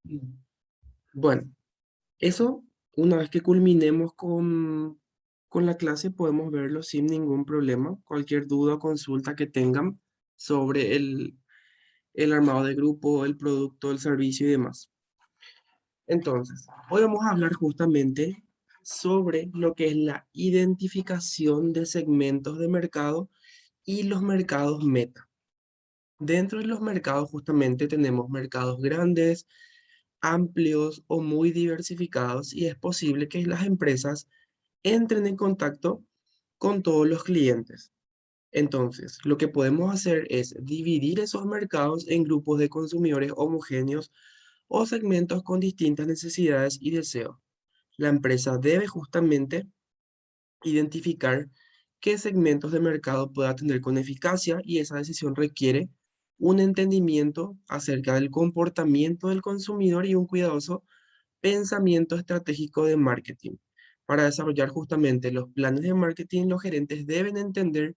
Mm. Bueno, eso, una vez que culminemos con la clase, podemos verlo sin ningún problema. Cualquier duda o consulta que tengan sobre el armado de grupo, el producto, el servicio y demás. Entonces, hoy vamos a hablar justamente sobre lo que es la identificación de segmentos de mercado y los mercados meta. Dentro de los mercados justamente tenemos mercados grandes, amplios o muy diversificados y es posible que las empresas entren en contacto con todos los clientes. Entonces, lo que podemos hacer es dividir esos mercados en grupos de consumidores homogéneos o segmentos con distintas necesidades y deseos. La empresa debe justamente identificar qué segmentos de mercado puede atender con eficacia y esa decisión requiere un entendimiento acerca del comportamiento del consumidor y un cuidadoso pensamiento estratégico de marketing. Para desarrollar justamente los planes de marketing, los gerentes deben entender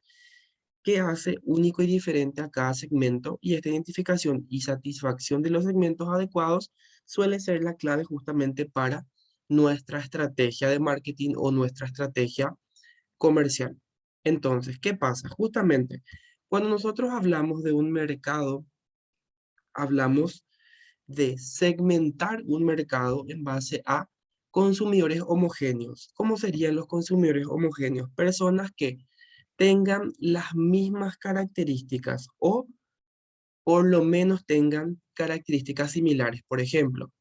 qué hace único y diferente a cada segmento y esta identificación y satisfacción de los segmentos adecuados suele ser la clave justamente para nuestra estrategia de marketing o nuestra estrategia comercial. Entonces, ¿qué pasa? Justamente, cuando nosotros hablamos de un mercado, hablamos de segmentar un mercado en base a consumidores homogéneos. ¿Cómo serían los consumidores homogéneos? Personas que tengan las mismas características o por lo menos tengan características similares. Por ejemplo,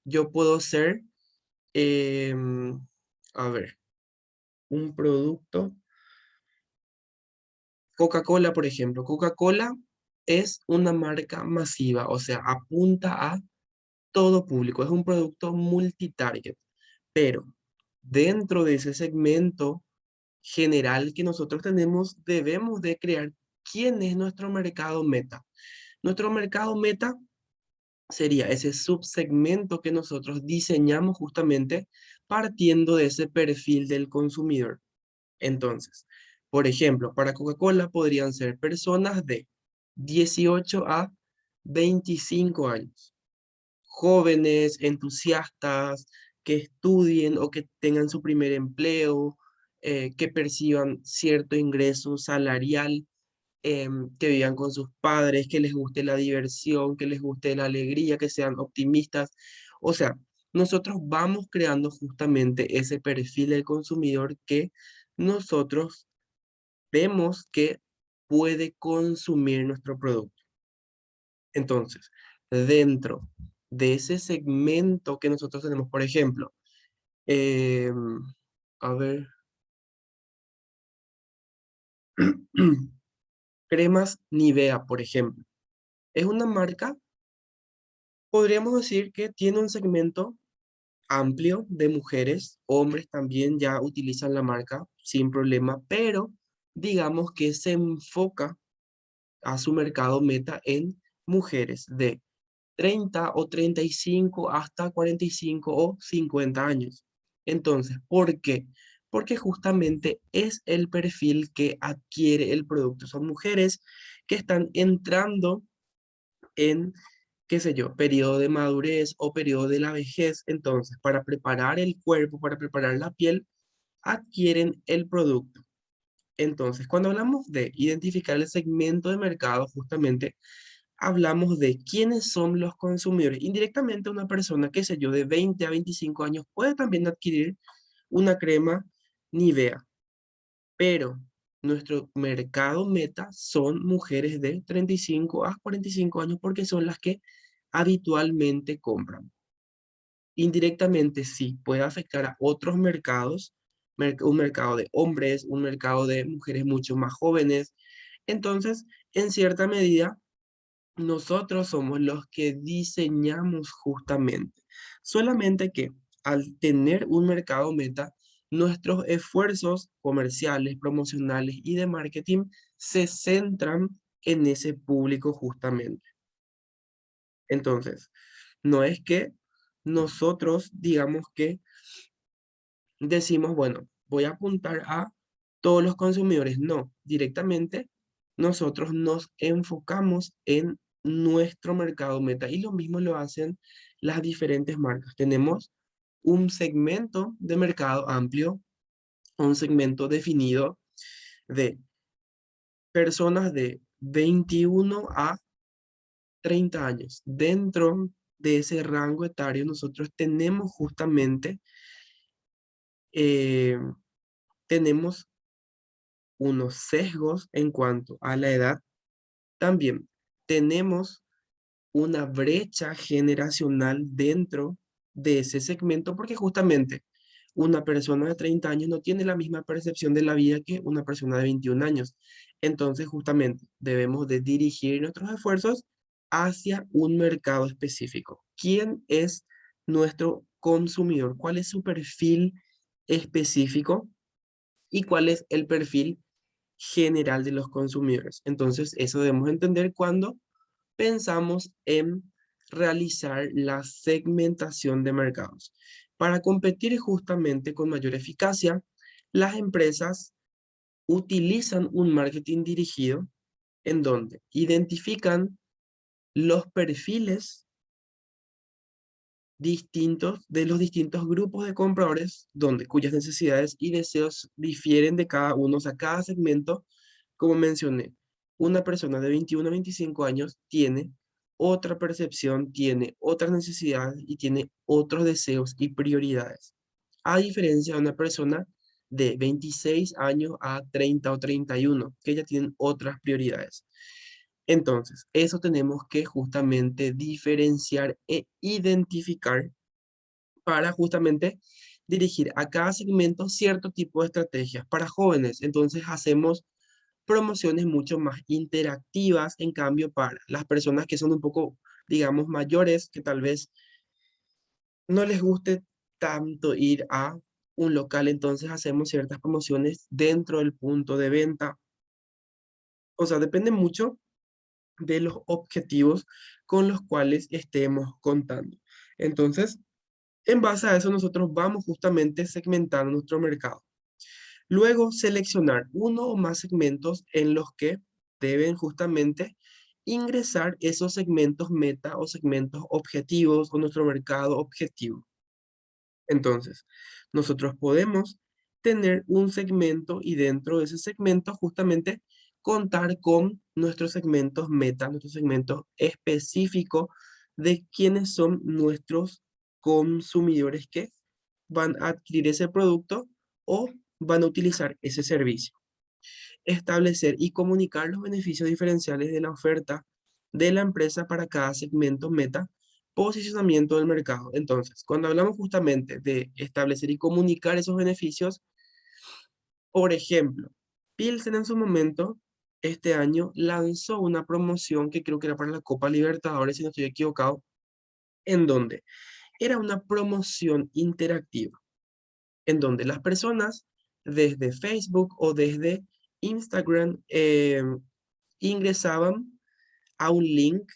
yo puedo ser, a ver, un producto, Coca-Cola, por ejemplo. Coca-Cola es una marca masiva, o sea, apunta a todo público, es un producto multitarget, pero dentro de ese segmento general que nosotros tenemos, debemos de crear quién es nuestro mercado meta. Nuestro mercado meta sería ese subsegmento que nosotros diseñamos justamente partiendo de ese perfil del consumidor. Entonces, por ejemplo, para Coca-Cola podrían ser personas de 18 a 25 años, jóvenes, entusiastas, que estudien o que tengan su primer empleo, que perciban cierto ingreso salarial, que vivan con sus padres, que les guste la diversión, que les guste la alegría, que sean optimistas. O sea, nosotros vamos creando justamente ese perfil del consumidor que nosotros vemos que puede consumir nuestro producto. Entonces, dentro de ese segmento que nosotros tenemos, por ejemplo, em, a ver, cremas Nivea, por ejemplo, es una marca, podríamos decir que tiene un segmento amplio de mujeres, hombres también ya utilizan la marca sin problema, pero digamos que se enfoca a su mercado meta en mujeres de 30 o 35 hasta 45 o 50 años. Entonces, ¿por qué? Porque justamente es el perfil que adquiere el producto. Son mujeres que están entrando en, qué sé yo, periodo de madurez o periodo de la vejez. Entonces, para preparar el cuerpo, para preparar la piel, adquieren el producto. Entonces, cuando hablamos de identificar el segmento de mercado, justamente hablamos de quiénes son los consumidores. Indirectamente, una persona, qué sé yo, de 20 a 25 años puede también adquirir una crema Nivea, pero nuestro mercado meta son mujeres de 35 a 45 años porque son las que habitualmente compran. Indirectamente, sí, puede afectar a otros mercados, un mercado de hombres, un mercado de mujeres mucho más jóvenes. Entonces, en cierta medida, nosotros somos los que diseñamos justamente. Solamente que al tener un mercado meta, nuestros esfuerzos comerciales, promocionales y de marketing se centran en ese público justamente. Entonces, no es que nosotros digamos que decimos, bueno, voy a apuntar a todos los consumidores. No, directamente nosotros nos enfocamos en nuestro mercado meta. Y lo mismo lo hacen las diferentes marcas. Tenemos un segmento de mercado amplio, un segmento definido de personas de 21 a 30 años. Dentro de ese rango etario nosotros tenemos justamente, eh, tenemos unos sesgos en cuanto a la edad. También tenemos una brecha generacional dentro de ese segmento porque justamente una persona de 30 años no tiene la misma percepción de la vida que una persona de 21 años. Entonces, justamente debemos de dirigir nuestros esfuerzos hacia un mercado específico. ¿Quién es nuestro consumidor? ¿Cuál es su perfil específico? ¿Y cuál es el perfil general de los consumidores? Entonces, eso debemos entender cuando pensamos en realizar la segmentación de mercados. Para competir justamente con mayor eficacia, las empresas utilizan un marketing dirigido en donde identifican los perfiles distintos de los distintos grupos de compradores, donde cuyas necesidades y deseos difieren de cada uno, o sea, cada segmento, como mencioné, una persona de 21 a 25 años tiene otra percepción, tiene otras necesidades y tiene otros deseos y prioridades. A diferencia de una persona de 26 años a 30 o 31, que ya tienen otras prioridades. Entonces, eso tenemos que justamente diferenciar e identificar para justamente dirigir a cada segmento cierto tipo de estrategias. Para jóvenes, entonces hacemos promociones mucho más interactivas, en cambio para las personas que son un poco, digamos, mayores, que tal vez no les guste tanto ir a un local, entonces hacemos ciertas promociones dentro del punto de venta. O sea, depende mucho de los objetivos con los cuales estemos contando. Entonces, en base a eso, nosotros vamos justamente segmentando nuestro mercado. Luego, seleccionar uno o más segmentos en los que deben justamente ingresar esos segmentos meta o segmentos objetivos o nuestro mercado objetivo. Entonces, nosotros podemos tener un segmento y dentro de ese segmento justamente contar con nuestros segmentos meta, nuestros segmentos específicos de quiénes son nuestros consumidores que van a adquirir ese producto o van a utilizar ese servicio. Establecer y comunicar los beneficios diferenciales de la oferta de la empresa para cada segmento meta, posicionamiento del mercado. Entonces, cuando hablamos justamente de establecer y comunicar esos beneficios, por ejemplo, Pilsen en su momento, este año, lanzó una promoción que creo que era para la Copa Libertadores, si no estoy equivocado, en donde era una promoción interactiva, en donde las personas desde Facebook o desde Instagram ingresaban a un link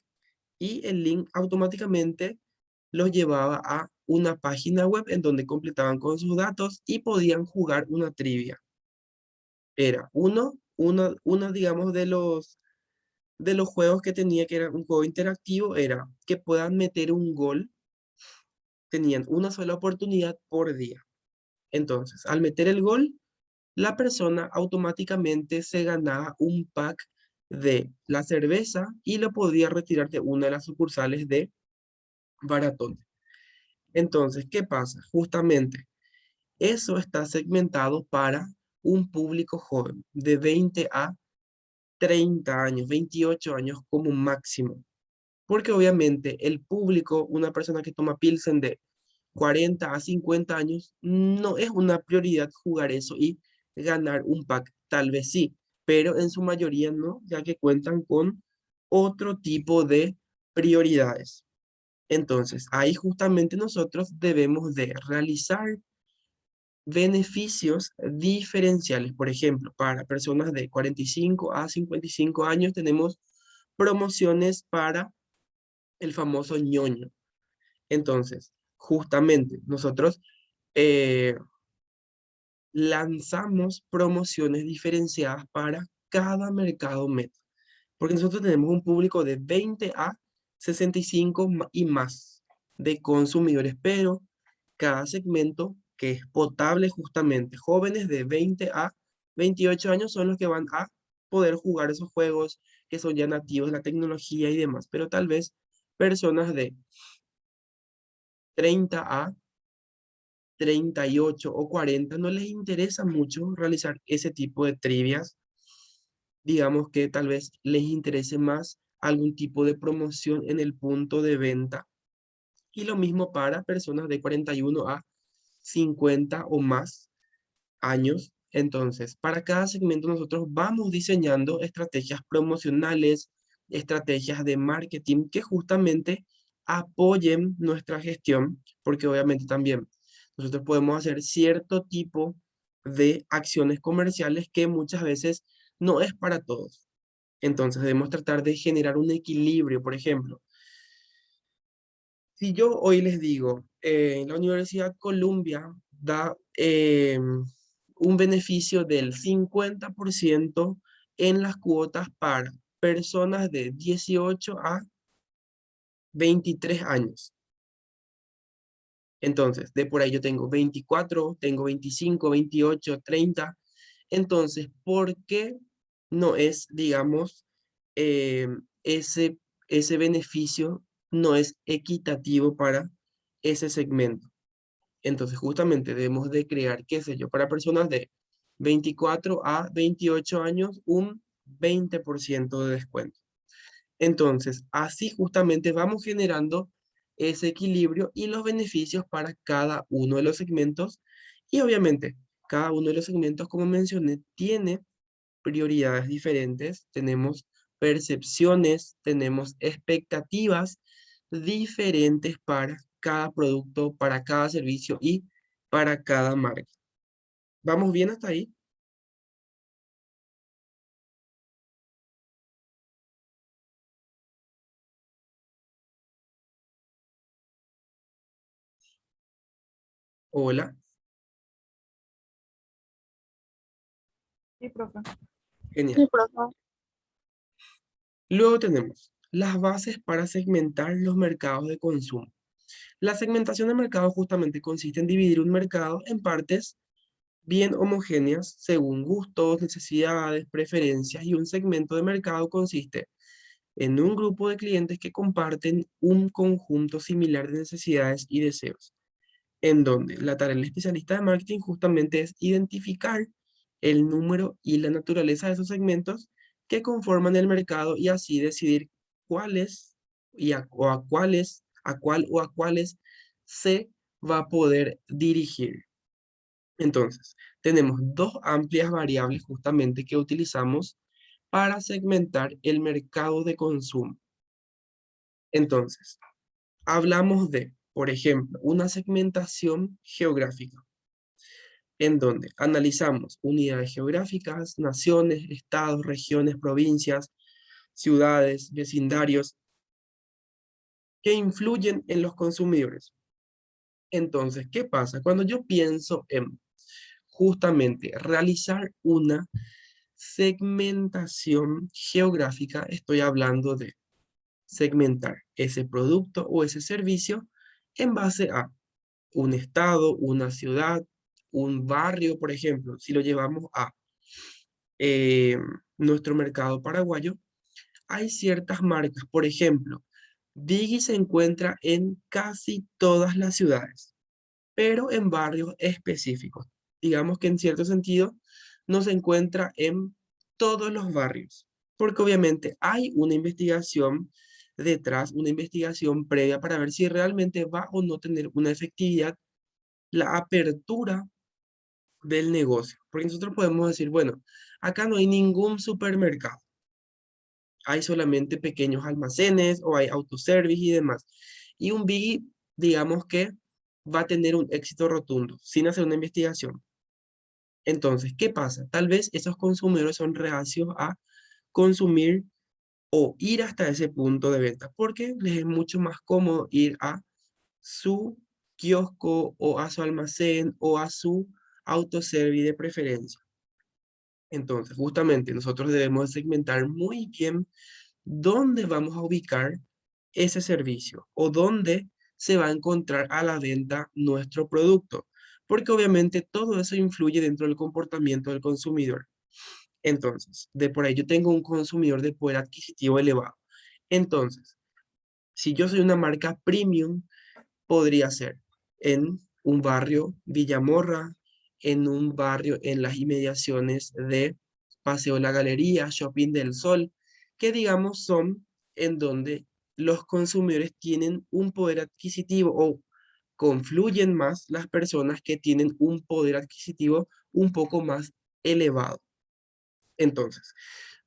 y el link automáticamente los llevaba a una página web en donde completaban con sus datos y podían jugar una trivia. Era uno, digamos, de los juegos que tenía, que era un juego interactivo, era que puedan meter un gol, tenían una sola oportunidad por día. Entonces, al meter el gol, la persona automáticamente se ganaba un pack de la cerveza y lo podía retirar de una de las sucursales de Baratón. Entonces, ¿qué pasa? Justamente eso está segmentado para un público joven de 20 a 30 años, 28 años como máximo. Porque obviamente el público, una persona que toma Pilsen de 40 a 50 años, no es una prioridad jugar eso y ganar un pack. Tal vez sí, pero en su mayoría no, ya que cuentan con otro tipo de prioridades. Entonces, ahí justamente nosotros debemos de realizar beneficios diferenciales. Por ejemplo, para personas de 45 a 55 años tenemos promociones para el famoso ñoño. Entonces, justamente nosotros eh, lanzamos promociones diferenciadas para cada mercado meta. porque nosotros tenemos un público de 20 a 65 y más de consumidores, pero cada segmento que es potable justamente, jóvenes de 20 a 28 años son los que van a poder jugar esos juegos que son ya nativos de la tecnología y demás, pero tal vez personas de 30 a 38 o 40 no les interesa mucho realizar ese tipo de trivias. Digamos que tal vez les interese más algún tipo de promoción en el punto de venta. Y lo mismo para personas de 41 a 50 o más años. Entonces, para cada segmento nosotros vamos diseñando estrategias promocionales, estrategias de marketing que justamente apoyen nuestra gestión, porque obviamente también nosotros podemos hacer cierto tipo de acciones comerciales que muchas veces no es para todos. Entonces debemos tratar de generar un equilibrio. Por ejemplo, si yo hoy les digo, la Universidad Columbia da un beneficio del 50% en las cuotas para personas de 18 a 23 años. Entonces, de por ahí yo tengo 24, tengo 25, 28, 30. Entonces, ¿por qué no es, digamos, eh, ese, ese beneficio no es equitativo para ese segmento? Entonces, justamente debemos de crear, qué sé yo, para personas de 24 a 28 años, un 20% de descuento. Entonces, así justamente vamos generando ese equilibrio y los beneficios para cada uno de los segmentos. Y obviamente, cada uno de los segmentos, como mencioné, tiene prioridades diferentes, tenemos percepciones, tenemos expectativas diferentes para cada producto, para cada servicio y para cada marca. ¿Vamos bien hasta ahí? Hola, Sí, profe. genial. Sí, profe. Luego tenemos las bases para segmentar los mercados de consumo. La segmentación de mercado justamente consiste en dividir un mercado en partes bien homogéneas según gustos, necesidades, preferencias, y un segmento de mercado consiste en un grupo de clientes que comparten un conjunto similar de necesidades y deseos, en donde la tarea del especialista de marketing justamente es identificar el número y la naturaleza de esos segmentos que conforman el mercado y así decidir cuáles o a cuáles, a cuál o a cuáles se va a poder dirigir. Entonces, tenemos dos amplias variables justamente que utilizamos para segmentar el mercado de consumo. Entonces, hablamos de, por ejemplo, una segmentación geográfica, en donde analizamos unidades geográficas, naciones, estados, regiones, provincias, ciudades, vecindarios, que influyen en los consumidores. Entonces, ¿qué pasa? Cuando yo pienso en justamente realizar una segmentación geográfica, estoy hablando de segmentar ese producto o ese servicio en base a un estado, una ciudad, un barrio, por ejemplo. Si lo llevamos a eh, nuestro mercado paraguayo, hay ciertas marcas. Por ejemplo, Digi se encuentra en casi todas las ciudades, pero en barrios específicos. Digamos que en cierto sentido no se encuentra en todos los barrios, porque obviamente hay una investigación detrás, una investigación previa para ver si realmente va o no tener una efectividad la apertura del negocio. Porque nosotros podemos decir, bueno, acá no hay ningún supermercado, hay solamente pequeños almacenes o hay autoservice y demás. Y un Biggie, digamos que va a tener un éxito rotundo sin hacer una investigación. Entonces, ¿qué pasa? Tal vez esos consumidores son reacios a consumir o ir hasta ese punto de venta porque les es mucho más cómodo ir a su kiosco o a su almacén o a su autoservice de preferencia. Entonces, justamente nosotros debemos segmentar muy bien dónde vamos a ubicar ese servicio o dónde se va a encontrar a la venta nuestro producto, porque obviamente todo eso influye dentro del comportamiento del consumidor. Entonces, de por ahí yo tengo un consumidor de poder adquisitivo elevado. Entonces, si yo soy una marca premium, podría ser en un barrio Villamorra, en un barrio en las inmediaciones de Paseo La Galería, Shopping del Sol, que digamos son en donde los consumidores tienen un poder adquisitivo o confluyen más las personas que tienen un poder adquisitivo un poco más elevado. Entonces,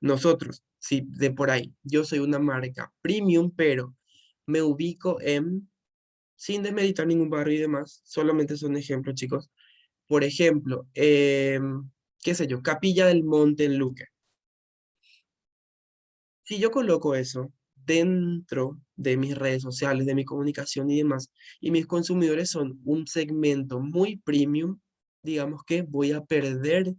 nosotros, si de por ahí yo soy una marca premium, pero me ubico en sin desmeritar ningún barrio y demás, solamente son ejemplos, chicos. Por ejemplo, qué sé yo, Capilla del Monte en Luque. Si yo coloco eso dentro de mis redes sociales, de mi comunicación y demás, y mis consumidores son un segmento muy premium, digamos que voy a perder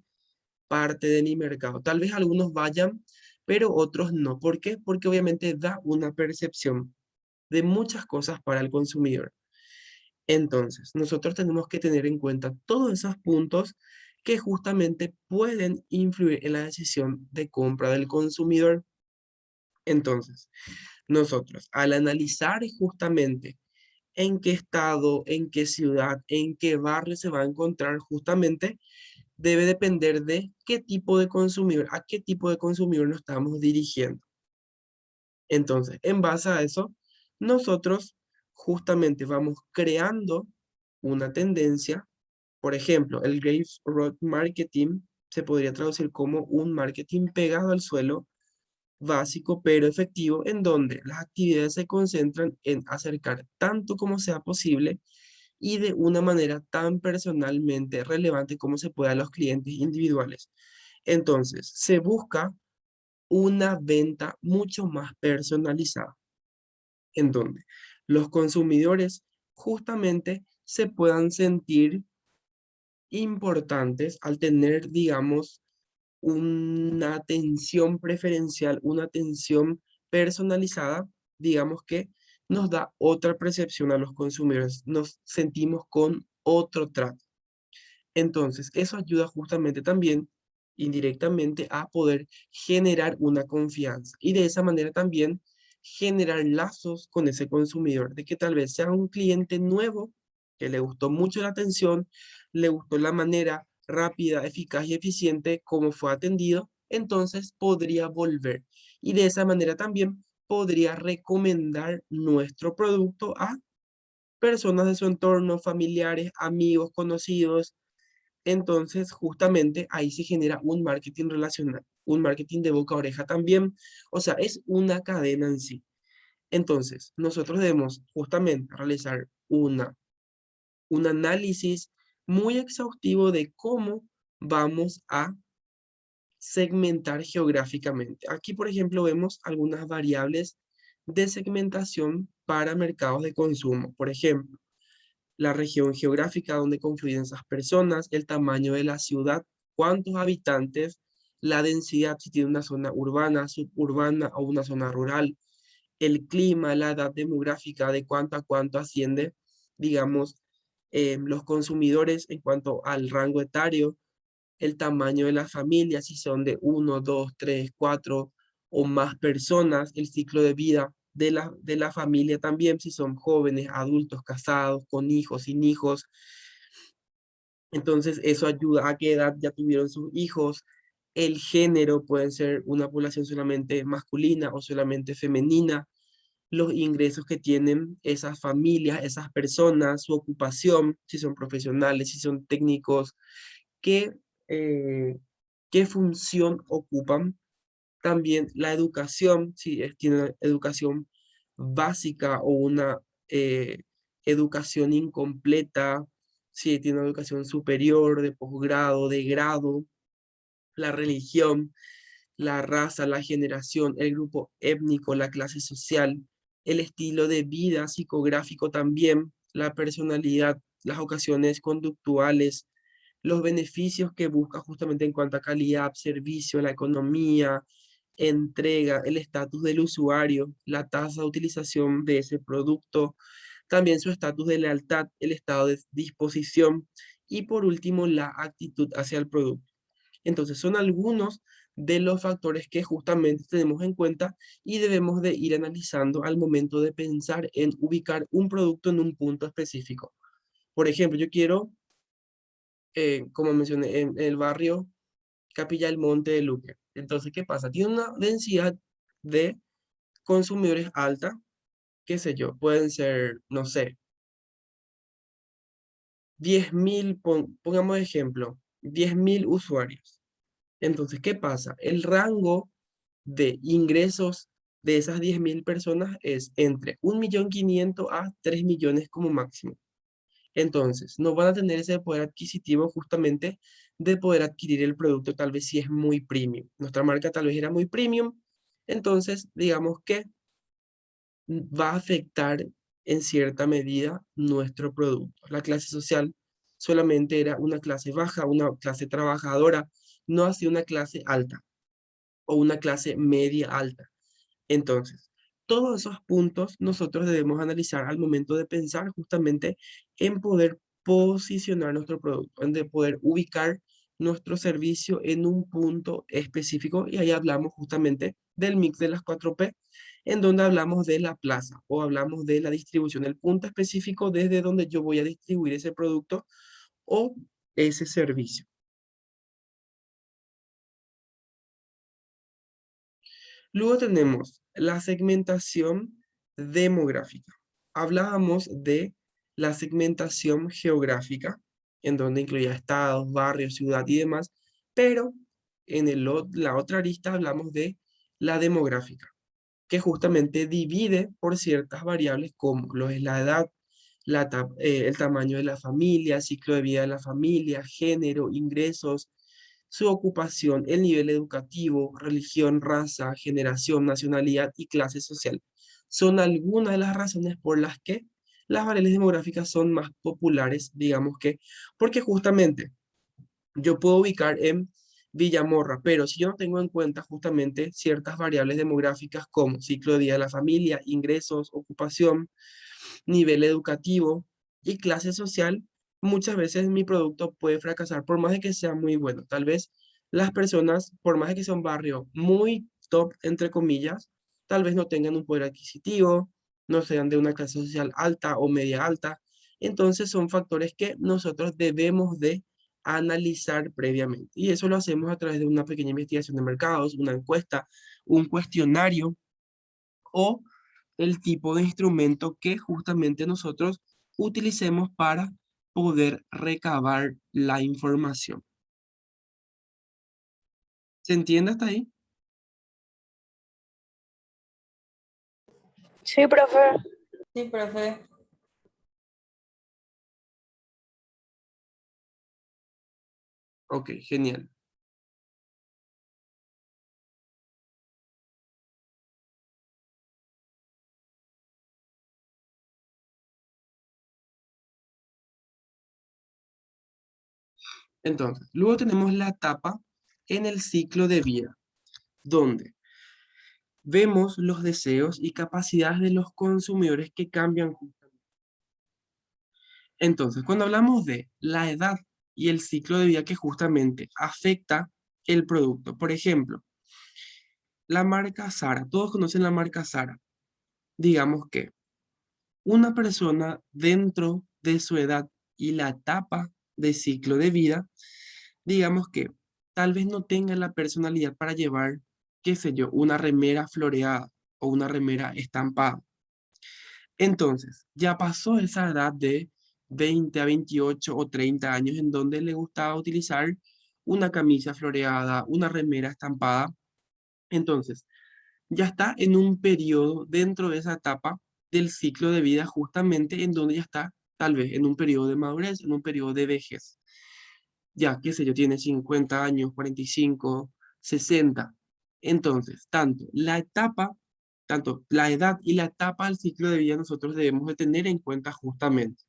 parte de mi mercado. Tal vez algunos vayan, pero otros no. ¿Por qué? Porque obviamente da una percepción de muchas cosas para el consumidor. Entonces, nosotros tenemos que tener en cuenta todos esos puntos que justamente pueden influir en la decisión de compra del consumidor. Entonces, nosotros al analizar justamente en qué estado, en qué ciudad, en qué barrio se va a encontrar justamente, debe depender de qué tipo de consumidor, a qué tipo de consumidor nos estamos dirigiendo. Entonces, en base a eso, nosotros justamente vamos creando una tendencia. Por ejemplo, el Graves Road Marketing se podría traducir como un marketing pegado al suelo, básico pero efectivo, en donde las actividades se concentran en acercar tanto como sea posible y de una manera tan personalmente relevante como se pueda a los clientes individuales. Entonces, se busca una venta mucho más personalizada, en donde los consumidores justamente se puedan sentir importantes al tener, digamos, una atención preferencial, una atención personalizada, digamos que nos da otra percepción a los consumidores, nos sentimos con otro trato. Entonces, eso ayuda justamente también indirectamente a poder generar una confianza y de esa manera también generar lazos con ese consumidor, de que tal vez sea un cliente nuevo que le gustó mucho la atención, le gustó la manera rápida, eficaz y eficiente como fue atendido, entonces podría volver y de esa manera también podría recomendar nuestro producto a personas de su entorno, familiares, amigos, conocidos. Entonces, justamente ahí se genera un marketing relacional, un marketing de boca a oreja también. O sea, es una cadena en sí. Entonces, nosotros debemos justamente realizar un análisis muy exhaustivo de cómo vamos a segmentar geográficamente. Aquí, por ejemplo, vemos algunas variables de segmentación para mercados de consumo. Por ejemplo, la región geográfica donde confluyen esas personas, el tamaño de la ciudad, cuántos habitantes, la densidad, si tiene una zona urbana, suburbana o una zona rural, el clima, la edad demográfica, de cuánto a cuánto asciende, digamos, los consumidores en cuanto al rango etario, el tamaño de la familia, si son de uno, dos, tres, cuatro o más personas, el ciclo de vida de la familia también, si son jóvenes, adultos, casados, con hijos, sin hijos. Entonces, eso ayuda a qué edad ya tuvieron sus hijos. El género puede ser una población solamente masculina o solamente femenina. Los ingresos que tienen esas familias, esas personas, su ocupación, si son profesionales, si son técnicos, qué, eh, qué función ocupan. También la educación, si tienen educación básica o una eh, educación incompleta, si tienen educación superior, de posgrado, de grado, la religión, la raza, la generación, el grupo étnico, la clase social, el estilo de vida psicográfico también, la personalidad, las ocasiones conductuales, los beneficios que busca justamente en cuanto a calidad, servicio, la economía, entrega, el estatus del usuario, la tasa de utilización de ese producto, también su estatus de lealtad, el estado de disposición y por último la actitud hacia el producto. Entonces son algunos de los factores que justamente tenemos en cuenta y debemos de ir analizando al momento de pensar en ubicar un producto en un punto específico. Por ejemplo, yo quiero, como mencioné, en el barrio Capilla del Monte de Luque. Entonces, ¿qué pasa? Tiene una densidad de consumidores alta, qué sé yo, pueden ser, no sé, 10.000, pongamos de ejemplo, 10.000 usuarios. Entonces, ¿qué pasa? El rango de ingresos de esas 10.000 personas es entre 1.500.000 a 3 millones como máximo. Entonces, no van a tener ese poder adquisitivo justamente de poder adquirir el producto tal vez si es muy premium. Nuestra marca tal vez era muy premium, entonces digamos que va a afectar en cierta medida nuestro producto. La clase social solamente era una clase baja, una clase trabajadora, no así una clase alta o una clase media alta. Entonces, todos esos puntos nosotros debemos analizar al momento de pensar justamente en poder posicionar nuestro producto, en de poder ubicar nuestro servicio en un punto específico y ahí hablamos justamente del mix de las 4P, en donde hablamos de la plaza o hablamos de la distribución, el punto específico desde donde yo voy a distribuir ese producto o ese servicio. Luego tenemos la segmentación demográfica. Hablábamos de la segmentación geográfica, en donde incluía estados, barrios, ciudad y demás, pero en la otra arista hablamos de la demográfica, que justamente divide por ciertas variables como lo es la edad, el tamaño de la familia, ciclo de vida de la familia, género, ingresos, su ocupación, el nivel educativo, religión, raza, generación, nacionalidad y clase social. Son algunas de las razones por las que las variables demográficas son más populares, digamos que, porque justamente yo puedo ubicar en Villamorra, pero si yo no tengo en cuenta justamente ciertas variables demográficas como ciclo de vida de la familia, ingresos, ocupación, nivel educativo y clase social, muchas veces mi producto puede fracasar por más de que sea muy bueno. Tal vez las personas, por más de que sea un barrio muy top, entre comillas, tal vez no tengan un poder adquisitivo, no sean de una clase social alta o media alta. Entonces son factores que nosotros debemos de analizar previamente. Y eso lo hacemos a través de una pequeña investigación de mercados, una encuesta, un cuestionario o el tipo de instrumento que justamente nosotros utilicemos para poder recabar la información. ¿Se entiende hasta ahí? Sí, profe. Sí, profe. Ok, genial. Entonces, luego tenemos la etapa en el ciclo de vida, donde vemos los deseos y capacidades de los consumidores que cambian justamente. Entonces, cuando hablamos de la edad y el ciclo de vida que justamente afecta el producto, por ejemplo, la marca Zara, todos conocen la marca Zara. Digamos que una persona dentro de su edad y la etapa de ciclo de vida, digamos que tal vez no tenga la personalidad para llevar, qué sé yo, una remera floreada o una remera estampada. Entonces, ya pasó esa edad de 20 a 28 o 30 años en donde le gustaba utilizar una camisa floreada, una remera estampada. Entonces, ya está en un periodo dentro de esa etapa del ciclo de vida justamente en donde ya está tal vez en un periodo de madurez, en un periodo de vejez. Ya, qué sé yo, tiene 50 años, 45, 60. Entonces, tanto la edad y la etapa del ciclo de vida nosotros debemos de tener en cuenta justamente,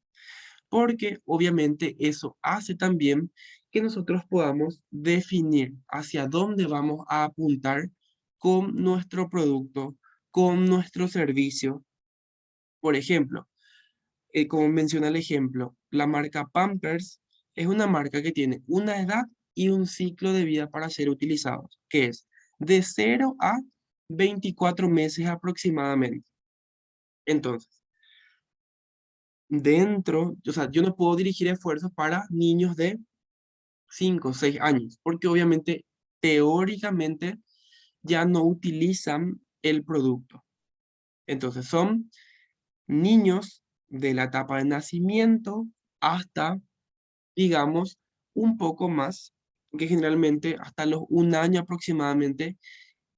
porque obviamente eso hace también que nosotros podamos definir hacia dónde vamos a apuntar con nuestro producto, con nuestro servicio. Por ejemplo, como menciona el ejemplo, la marca Pampers es una marca que tiene una edad y un ciclo de vida para ser utilizados, que es de 0 a 24 meses aproximadamente. Entonces, o sea, yo no puedo dirigir esfuerzos para niños de 5 o 6 años, porque obviamente, teóricamente, ya no utilizan el producto. Entonces, son niños de la etapa de nacimiento hasta, digamos, un poco más, que generalmente hasta los 1 año aproximadamente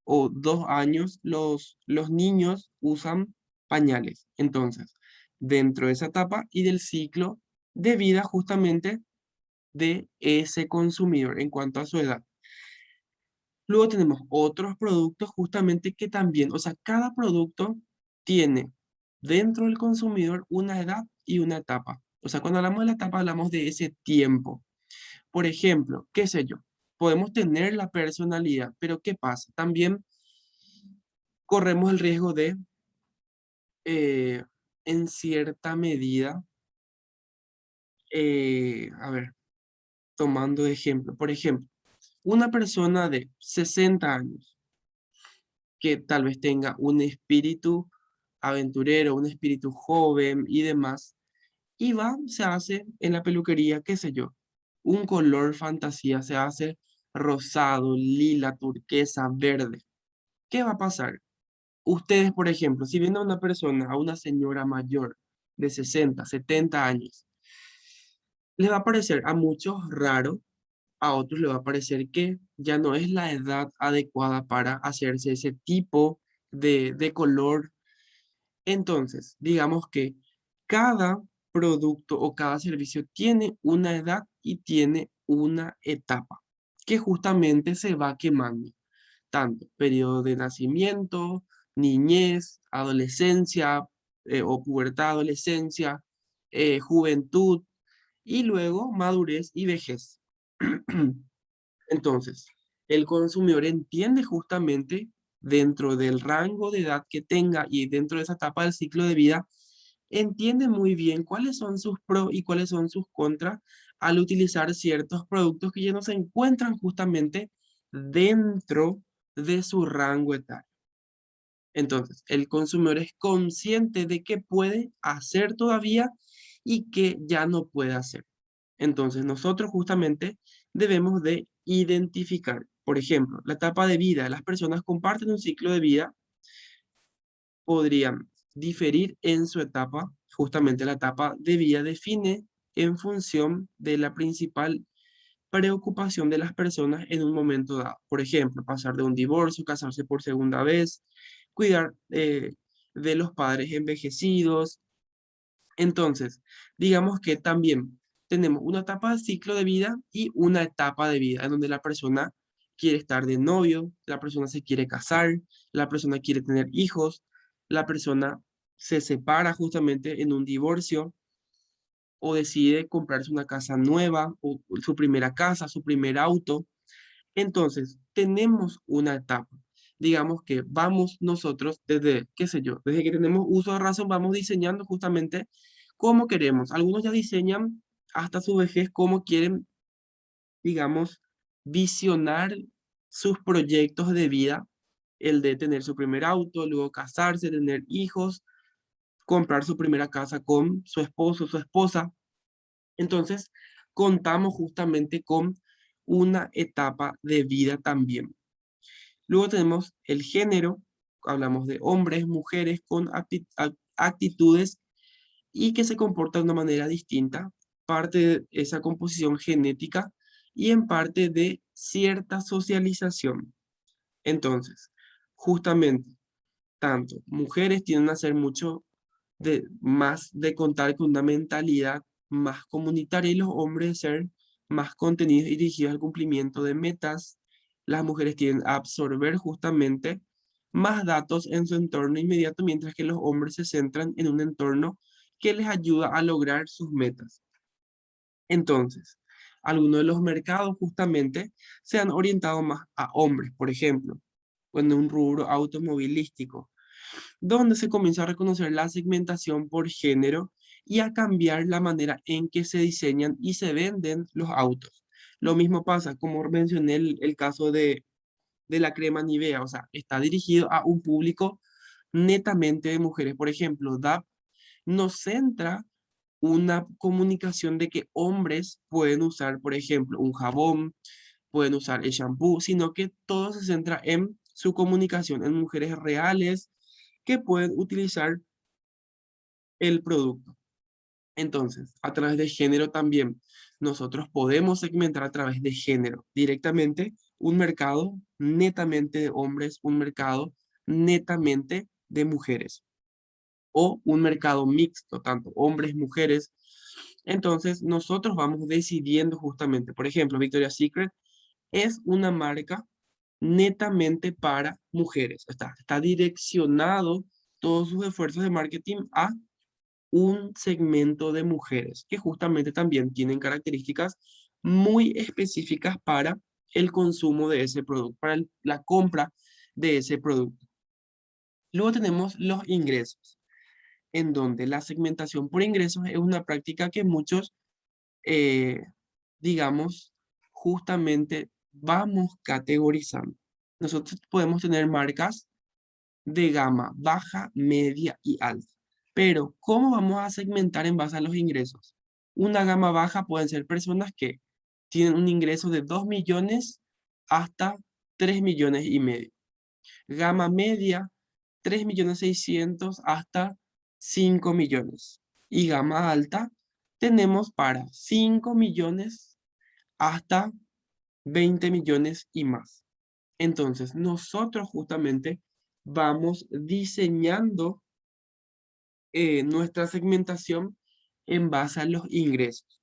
o 2 años, los niños usan pañales. Entonces, dentro de esa etapa y del ciclo de vida justamente de ese consumidor en cuanto a su edad. Luego tenemos otros productos justamente que también, o sea, cada producto tiene dentro del consumidor una edad y una etapa. O sea, cuando hablamos de la etapa, hablamos de ese tiempo. Por ejemplo, qué sé yo, podemos tener la personalidad, pero ¿qué pasa? También corremos el riesgo de, eh, en cierta medida, a ver, tomando de ejemplo, por ejemplo, una persona de 60 años que tal vez tenga un espíritu aventurero, un espíritu joven y demás, y va, se hace en la peluquería, qué sé yo, un color fantasía, se hace rosado, lila, turquesa, verde. ¿Qué va a pasar? Ustedes, por ejemplo, si viene a una persona, a una señora mayor de 60, 70 años, les va a parecer a muchos raro, a otros les va a parecer que ya no es la edad adecuada para hacerse ese tipo de color. Entonces, digamos que cada producto o cada servicio tiene una edad y tiene una etapa que justamente se va quemando, tanto periodo de nacimiento, niñez, adolescencia o pubertad, adolescencia, juventud y luego madurez y vejez. Entonces, el consumidor entiende justamente dentro del rango de edad que tenga y dentro de esa etapa del ciclo de vida, entiende muy bien cuáles son sus pros y cuáles son sus contras al utilizar ciertos productos que ya no se encuentran justamente dentro de su rango etario. Entonces, el consumidor es consciente de qué puede hacer todavía y qué ya no puede hacer. Entonces, nosotros justamente debemos de identificar, por ejemplo, la etapa de vida. Las personas comparten un ciclo de vida, podrían diferir en su etapa. Justamente la etapa de vida define en función de la principal preocupación de las personas en un momento dado. Por ejemplo, pasar de un divorcio, casarse por segunda vez, cuidar de los padres envejecidos. Entonces, digamos que también tenemos una etapa de ciclo de vida y una etapa de vida en donde la persona quiere estar de novio, la persona se quiere casar, la persona quiere tener hijos, la persona se separa justamente en un divorcio o decide comprarse una casa nueva o su primera casa, su primer auto. Entonces, tenemos una etapa. Digamos que vamos nosotros desde, qué sé yo, desde que tenemos uso de razón, vamos diseñando justamente cómo queremos. Algunos ya diseñan hasta su vejez cómo quieren, digamos, visionar sus proyectos de vida, el de tener su primer auto, luego casarse, tener hijos, comprar su primera casa con su esposo, su esposa. Entonces, contamos justamente con una etapa de vida también. Luego tenemos el género, hablamos de hombres, mujeres con actitudes y que se comportan de una manera distinta, parte de esa composición genética y en parte de cierta socialización. Entonces, justamente, tanto mujeres tienden a ser mucho más de contar con una mentalidad más comunitaria y los hombres ser más contenidos y dirigidos al cumplimiento de metas. Las mujeres tienden a absorber justamente más datos en su entorno inmediato, mientras que los hombres se centran en un entorno que les ayuda a lograr sus metas. Entonces, algunos de los mercados justamente se han orientado más a hombres, por ejemplo, en un rubro automovilístico, donde se comienza a reconocer la segmentación por género y a cambiar la manera en que se diseñan y se venden los autos. Lo mismo pasa, como mencioné, el caso de la crema Nivea, o sea, está dirigido a un público netamente de mujeres. Por ejemplo, DAP nos centra una comunicación de que hombres pueden usar, por ejemplo, un jabón, pueden usar el shampoo, sino que todo se centra en su comunicación en mujeres reales que pueden utilizar el producto. Entonces, a través de género también, nosotros podemos segmentar a través de género directamente un mercado netamente de hombres, un mercado netamente de mujeres o un mercado mixto, tanto hombres, mujeres. Entonces, nosotros vamos decidiendo justamente, por ejemplo, Victoria's Secret es una marca netamente para mujeres. Está direccionado todos sus esfuerzos de marketing a un segmento de mujeres que justamente también tienen características muy específicas para el consumo de ese producto, para la compra de ese producto. Luego tenemos los ingresos, en donde la segmentación por ingresos es una práctica que muchos, eh, digamos, justamente vamos categorizando. Nosotros podemos tener marcas de gama baja, media y alta. Pero, ¿cómo vamos a segmentar en base a los ingresos? Una gama baja pueden ser personas que tienen un ingreso de 2 millones hasta 3 millones y medio. Gama media, 3 millones 600 hasta 5 millones. Y gama alta, tenemos para 5 millones hasta 20 millones y más. Entonces, nosotros justamente vamos diseñando nuestra segmentación en base a los ingresos.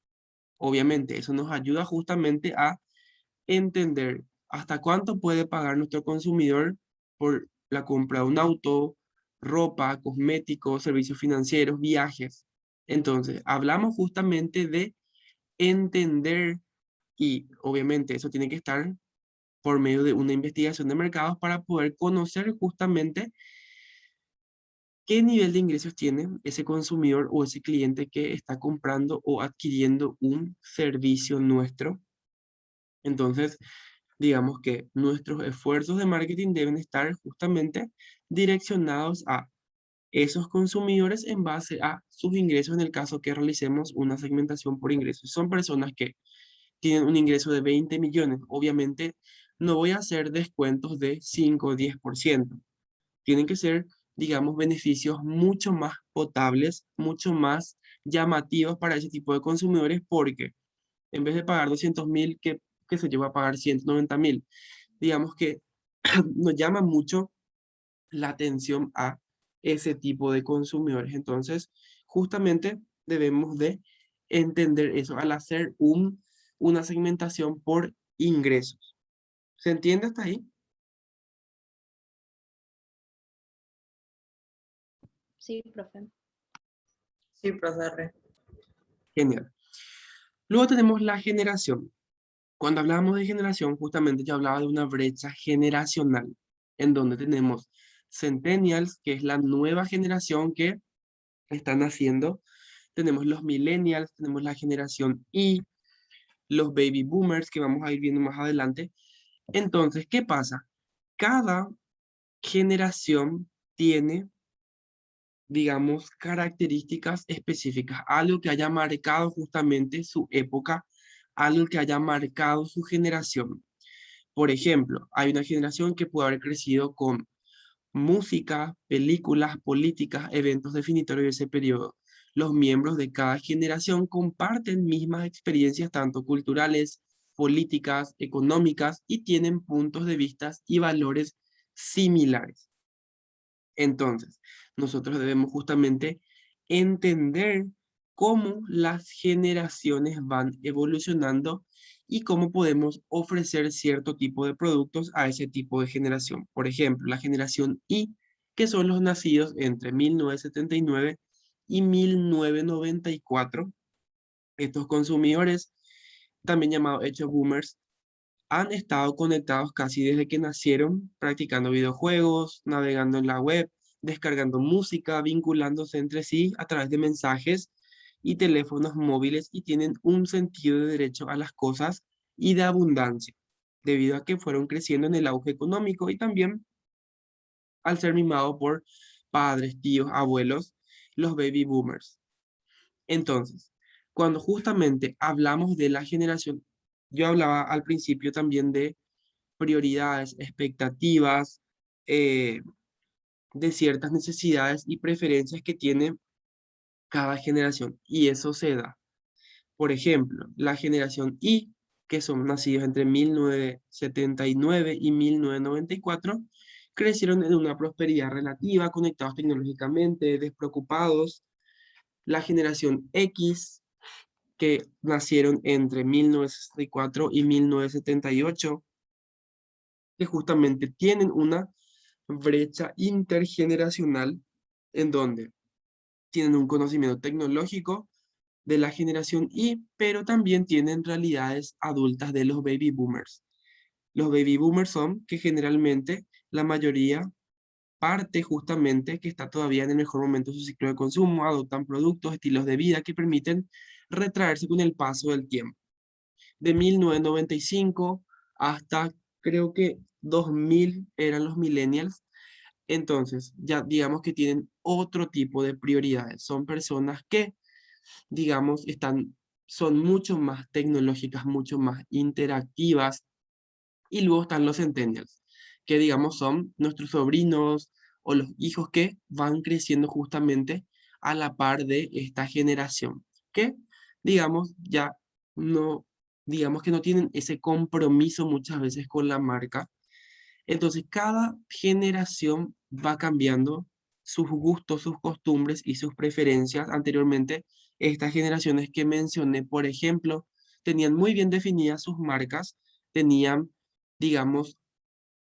Obviamente, eso nos ayuda justamente a entender hasta cuánto puede pagar nuestro consumidor por la compra de un auto, ropa, cosméticos, servicios financieros, viajes. Entonces, hablamos justamente de entender y obviamente eso tiene que estar por medio de una investigación de mercados para poder conocer justamente qué nivel de ingresos tiene ese consumidor o ese cliente que está comprando o adquiriendo un servicio nuestro. Entonces, digamos que nuestros esfuerzos de marketing deben estar justamente direccionados a esos consumidores en base a sus ingresos en el caso que realicemos una segmentación por ingresos. Son personas que tienen un ingreso de 20 millones. Obviamente, no voy a hacer descuentos de 5 o 10%. Tienen que ser, digamos, beneficios mucho más potables, mucho más llamativos para ese tipo de consumidores, porque en vez de pagar 200.000, que se lleva a pagar 190.000, digamos que nos llama mucho la atención a ese tipo de consumidores. Entonces, justamente debemos de entender eso al hacer una segmentación por ingresos. ¿Se entiende hasta ahí? Sí, profe. Sí, profe. Genial. Luego tenemos la generación. Cuando hablamos de generación, justamente yo hablaba de una brecha generacional, en donde tenemos centennials, que es la nueva generación que están naciendo, tenemos los millennials, tenemos la generación Y, los baby boomers, que vamos a ir viendo más adelante. Entonces, ¿qué pasa? Cada generación tiene, digamos, características específicas, algo que haya marcado justamente su época, algo que haya marcado su generación. Por ejemplo, hay una generación que puede haber crecido con música, películas, políticas, eventos definitorios de ese periodo. Los miembros de cada generación comparten mismas experiencias tanto culturales, políticas, económicas y tienen puntos de vista y valores similares. Entonces, nosotros debemos justamente entender cómo las generaciones van evolucionando y cómo podemos ofrecer cierto tipo de productos a ese tipo de generación. Por ejemplo, la generación Y, que son los nacidos entre 1979 y 1994. Estos consumidores también llamados hechos boomers, han estado conectados casi desde que nacieron, practicando videojuegos, navegando en la web, descargando música, vinculándose entre sí a través de mensajes y teléfonos móviles y tienen un sentido de derecho a las cosas y de abundancia, debido a que fueron creciendo en el auge económico y también al ser mimados por padres, tíos, abuelos, los baby boomers. Entonces, cuando justamente hablamos de la generación, yo hablaba al principio también de prioridades, expectativas, eh, de ciertas necesidades y preferencias que tiene cada generación. Y eso se da. Por ejemplo, la generación Y, que son nacidos entre 1979 y 1994, crecieron en una prosperidad relativa, conectados tecnológicamente, despreocupados. La generación X, que nacieron entre 1964 y 1978, que justamente tienen una brecha intergeneracional en donde tienen un conocimiento tecnológico de la generación Y, pero también tienen realidades adultas de los baby boomers. Los baby boomers son que generalmente la mayoría parte justamente que está todavía en el mejor momento de su ciclo de consumo, adoptan productos, estilos de vida que permiten retraerse con el paso del tiempo. De 1995 hasta creo que 2000 eran los millennials. Entonces, ya digamos que tienen otro tipo de prioridades. Son personas que, digamos, son mucho más tecnológicas, mucho más interactivas. Y luego están los centennials, que digamos son nuestros sobrinos o los hijos que van creciendo justamente a la par de esta generación, que digamos ya no, digamos que no tienen ese compromiso muchas veces con la marca. Entonces, cada generación va cambiando sus gustos, sus costumbres y sus preferencias. Anteriormente, estas generaciones que mencioné, por ejemplo, tenían muy bien definidas sus marcas, tenían, digamos,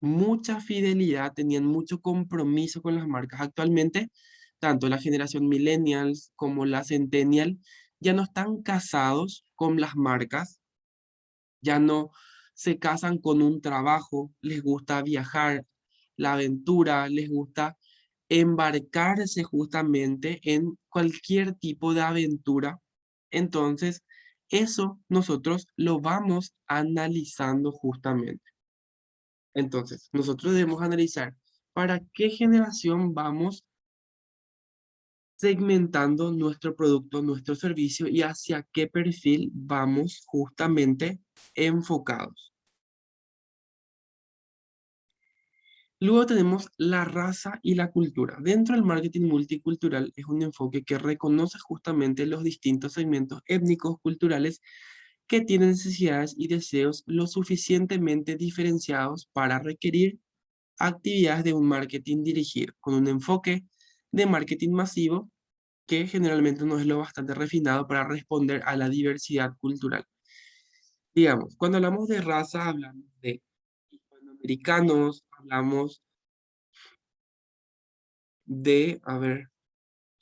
mucha fidelidad, tenían mucho compromiso con las marcas. Actualmente, tanto la generación millennials como la centennial ya no están casados con las marcas, ya no se casan con un trabajo, les gusta viajar, la aventura, les gusta embarcarse justamente en cualquier tipo de aventura. Entonces, eso nosotros lo vamos analizando justamente. Entonces, nosotros debemos analizar para qué generación vamos segmentando nuestro producto, nuestro servicio y hacia qué perfil vamos justamente enfocados. Luego tenemos la raza y la cultura. Dentro del marketing multicultural es un enfoque que reconoce justamente los distintos segmentos étnicos, culturales, que tienen necesidades y deseos lo suficientemente diferenciados para requerir actividades de un marketing dirigido, con un enfoque de marketing masivo que generalmente no es lo bastante refinado para responder a la diversidad cultural. Digamos, cuando hablamos de raza, hablamos de hispanoamericanos, hablamos de, a ver,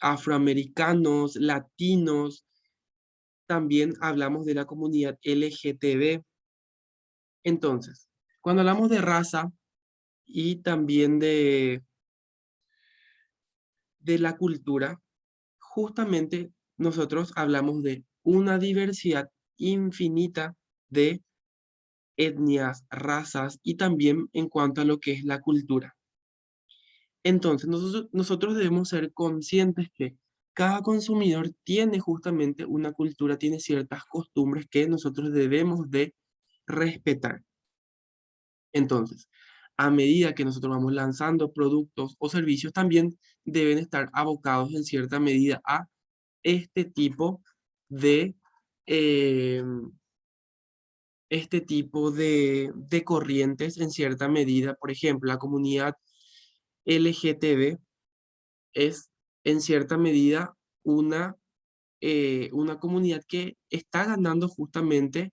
afroamericanos, latinos, también hablamos de la comunidad LGTB. Entonces, cuando hablamos de raza y también de la cultura, justamente nosotros hablamos de una diversidad infinita de etnias, razas y también en cuanto a lo que es la cultura. Entonces, nosotros debemos ser conscientes que cada consumidor tiene justamente una cultura, tiene ciertas costumbres que nosotros debemos de respetar. Entonces, a medida que nosotros vamos lanzando productos o servicios, también deben estar abocados en cierta medida a este tipo de, eh, de corrientes en cierta medida. Por ejemplo, la comunidad LGTB es en cierta medida una comunidad que está ganando justamente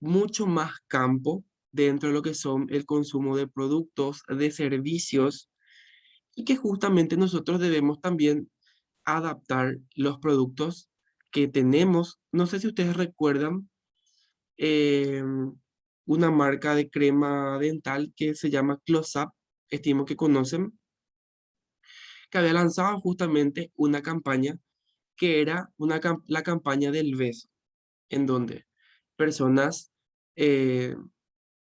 mucho más campo dentro de lo que son el consumo de productos, de servicios, y que justamente nosotros debemos también adaptar los productos que tenemos. No sé si ustedes recuerdan eh, una marca de crema dental que se llama Close Up, estimo que conocen, que había lanzado justamente una campaña que era la campaña del beso, en donde personas eh,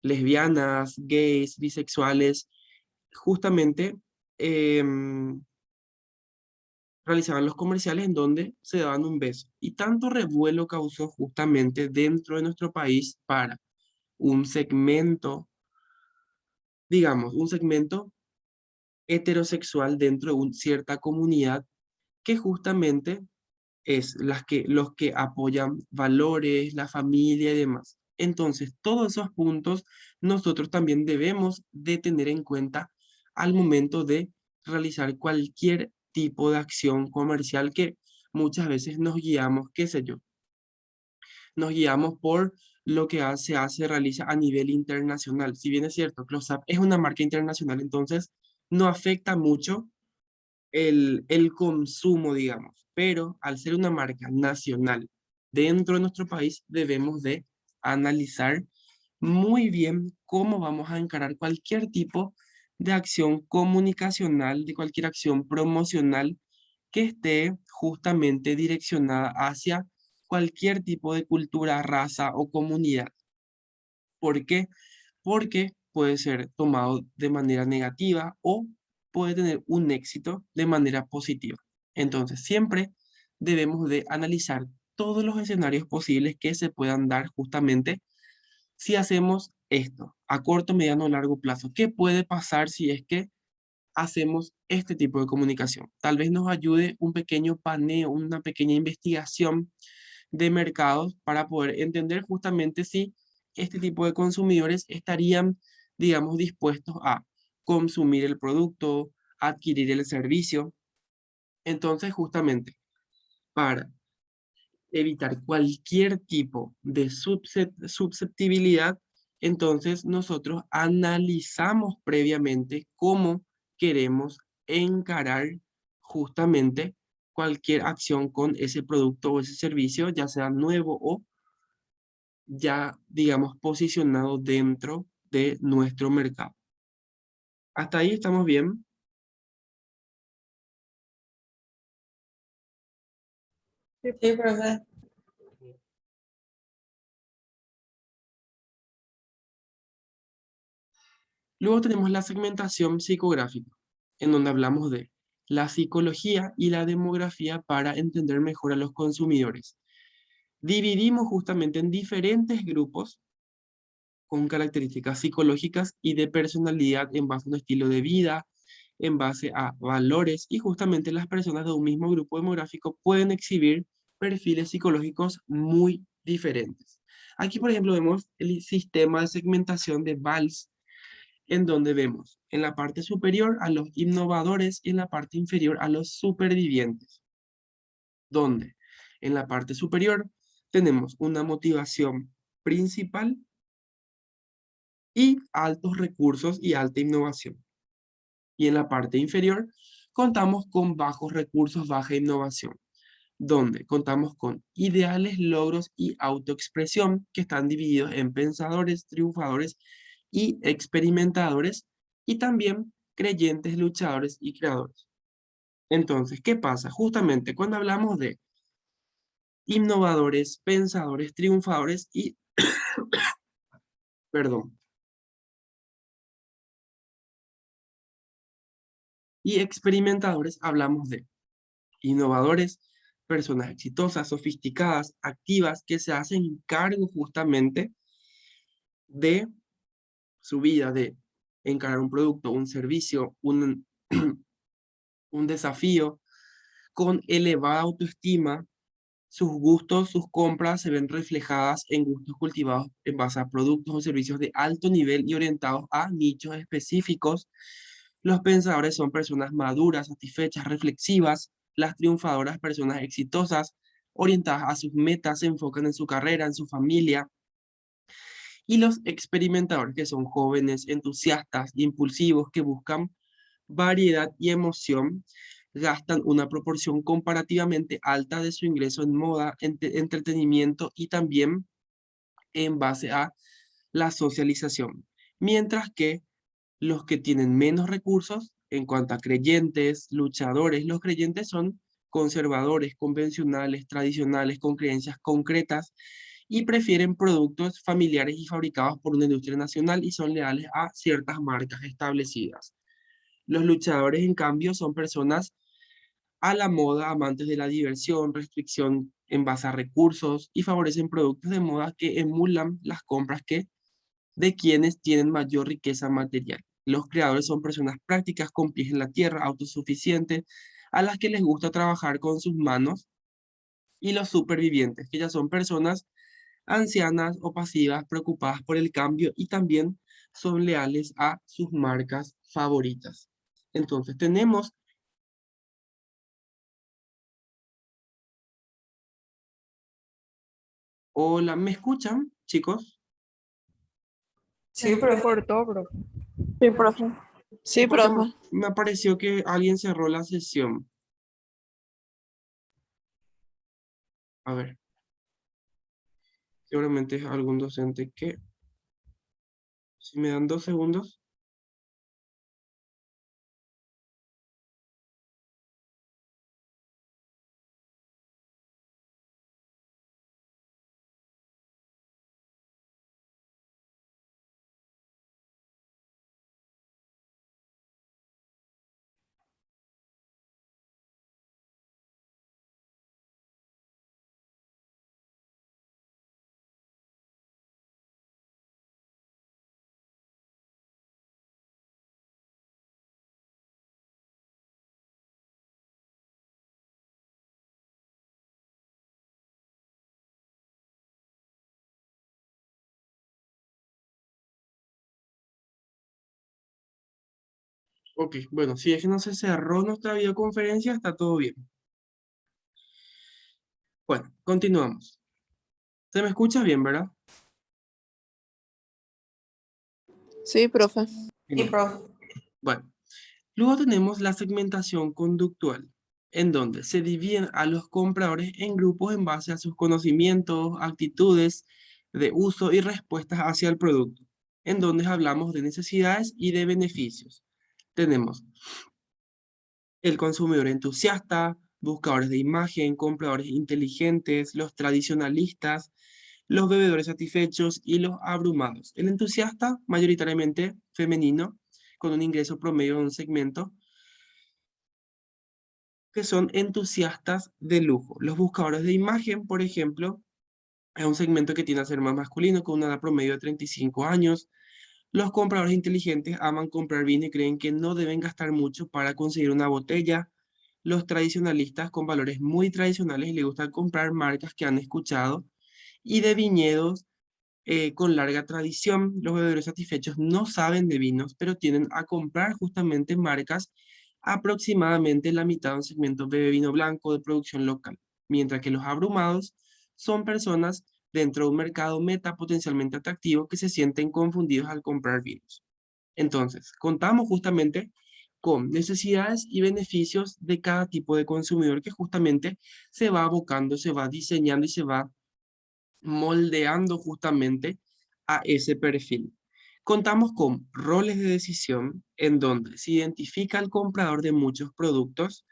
lesbianas, gays, bisexuales, justamente em, realizaban los comerciales en donde se daban un beso. Y tanto revuelo causó justamente dentro de nuestro país para un segmento, digamos, un segmento heterosexual dentro de una cierta comunidad que justamente es los que apoyan valores, la familia y demás. Entonces, todos esos puntos nosotros también debemos de tener en cuenta al momento de realizar cualquier tipo de acción comercial que muchas veces nos guiamos, qué sé yo, nos guiamos por lo que realiza a nivel internacional. Si bien es cierto, Close Up es una marca internacional, entonces no afecta mucho el consumo, digamos, pero al ser una marca nacional dentro de nuestro país, debemos de analizar muy bien cómo vamos a encarar cualquier tipo de acción comunicacional, de cualquier acción promocional que esté justamente direccionada hacia cualquier tipo de cultura, raza o comunidad. ¿Por qué? Porque puede ser tomado de manera negativa o puede tener un éxito de manera positiva. Entonces, siempre debemos de analizar todos los escenarios posibles que se puedan dar justamente si hacemos esto a corto, mediano o largo plazo. ¿Qué puede pasar si es que hacemos este tipo de comunicación? Tal vez nos ayude un pequeño paneo, una pequeña investigación de mercados para poder entender justamente si este tipo de consumidores estarían, digamos, dispuestos a consumir el producto, adquirir el servicio. Entonces, justamente, para evitar cualquier tipo de susceptibilidad, entonces nosotros analizamos previamente cómo queremos encarar justamente cualquier acción con ese producto o ese servicio, ya sea nuevo o ya, digamos, posicionado dentro de nuestro mercado. Hasta ahí estamos bien. Sí, profe. Luego tenemos la segmentación psicográfica, en donde hablamos de la psicología y la demografía para entender mejor a los consumidores. Dividimos justamente en diferentes grupos con características psicológicas y de personalidad en base a un estilo de vida, en base a valores, y justamente las personas de un mismo grupo demográfico pueden exhibir perfiles psicológicos muy diferentes. Aquí, por ejemplo, vemos el sistema de segmentación de Valls, en donde vemos en la parte superior a los innovadores y en la parte inferior a los supervivientes, donde en la parte superior tenemos una motivación principal y altos recursos y alta innovación. Y en la parte inferior contamos con bajos recursos, baja innovación, donde contamos con ideales, logros y autoexpresión que están divididos en pensadores, triunfadores y experimentadores, y también creyentes, luchadores y creadores. Entonces, ¿qué pasa? Justamente cuando hablamos de innovadores, pensadores, triunfadores y, perdón, y experimentadores, hablamos de innovadores, personas exitosas, sofisticadas, activas, que se hacen cargo justamente de su vida, de encarar un producto, un servicio, un desafío con elevada autoestima. Sus gustos, sus compras se ven reflejadas en gustos cultivados en base a productos o servicios de alto nivel y orientados a nichos específicos. Los pensadores son personas maduras, satisfechas, reflexivas. Las triunfadoras, personas exitosas, orientadas a sus metas, se enfocan en su carrera, en su familia. Y los experimentadores, que son jóvenes, entusiastas, impulsivos, que buscan variedad y emoción, gastan una proporción comparativamente alta de su ingreso en moda, entretenimiento y también en base a la socialización, mientras que los que tienen menos recursos en cuanto a creyentes, luchadores, los creyentes son conservadores, convencionales, tradicionales, con creencias concretas y prefieren productos familiares y fabricados por una industria nacional y son leales a ciertas marcas establecidas. Los luchadores, en cambio, son personas a la moda, amantes de la diversión, restricción en base a recursos y favorecen productos de moda que emulan las compras de quienes tienen mayor riqueza material. Los creadores son personas prácticas con pies en la tierra, autosuficientes, a las que les gusta trabajar con sus manos, y los supervivientes, que ya son personas ancianas o pasivas preocupadas por el cambio y también son leales a sus marcas favoritas. Entonces tenemos... Hola, ¿me escuchan, chicos? Sí, profe. Cortó, bro. Sí, profe. Sí, Porque profe. me pareció que alguien cerró la sesión. A ver, seguramente es algún docente que... Si me dan 2 segundos. Ok, bueno, si es que no se cerró nuestra videoconferencia, está todo bien. Bueno, continuamos. ¿Se me escucha bien, verdad? Sí, profe. Sí, Genial. profe. Bueno, luego tenemos la segmentación conductual, en donde se dividen a los compradores en grupos en base a sus conocimientos, actitudes de uso y respuestas hacia el producto, en donde hablamos de necesidades y de beneficios. Tenemos el consumidor entusiasta, buscadores de imagen, compradores inteligentes, los tradicionalistas, los bebedores satisfechos y los abrumados. El entusiasta, mayoritariamente femenino, con un ingreso promedio de un segmento, que son entusiastas de lujo. Los buscadores de imagen, por ejemplo, es un segmento que tiende a ser más masculino, con una edad promedio de 35 años. Los compradores inteligentes aman comprar vino y creen que no deben gastar mucho para conseguir una botella. Los tradicionalistas con valores muy tradicionales les gusta comprar marcas que han escuchado. Y de viñedos con larga tradición, los bebedores satisfechos no saben de vinos, pero tienden a comprar justamente marcas aproximadamente la mitad de un segmento de vino blanco de producción local, mientras que los abrumados son personas dentro de un mercado meta potencialmente atractivo que se sienten confundidos al comprar vinos. Entonces, contamos justamente con necesidades y beneficios de cada tipo de consumidor que justamente se va abocando, se va diseñando y se va moldeando justamente a ese perfil. Contamos con roles de decisión en donde se identifica el comprador de muchos productos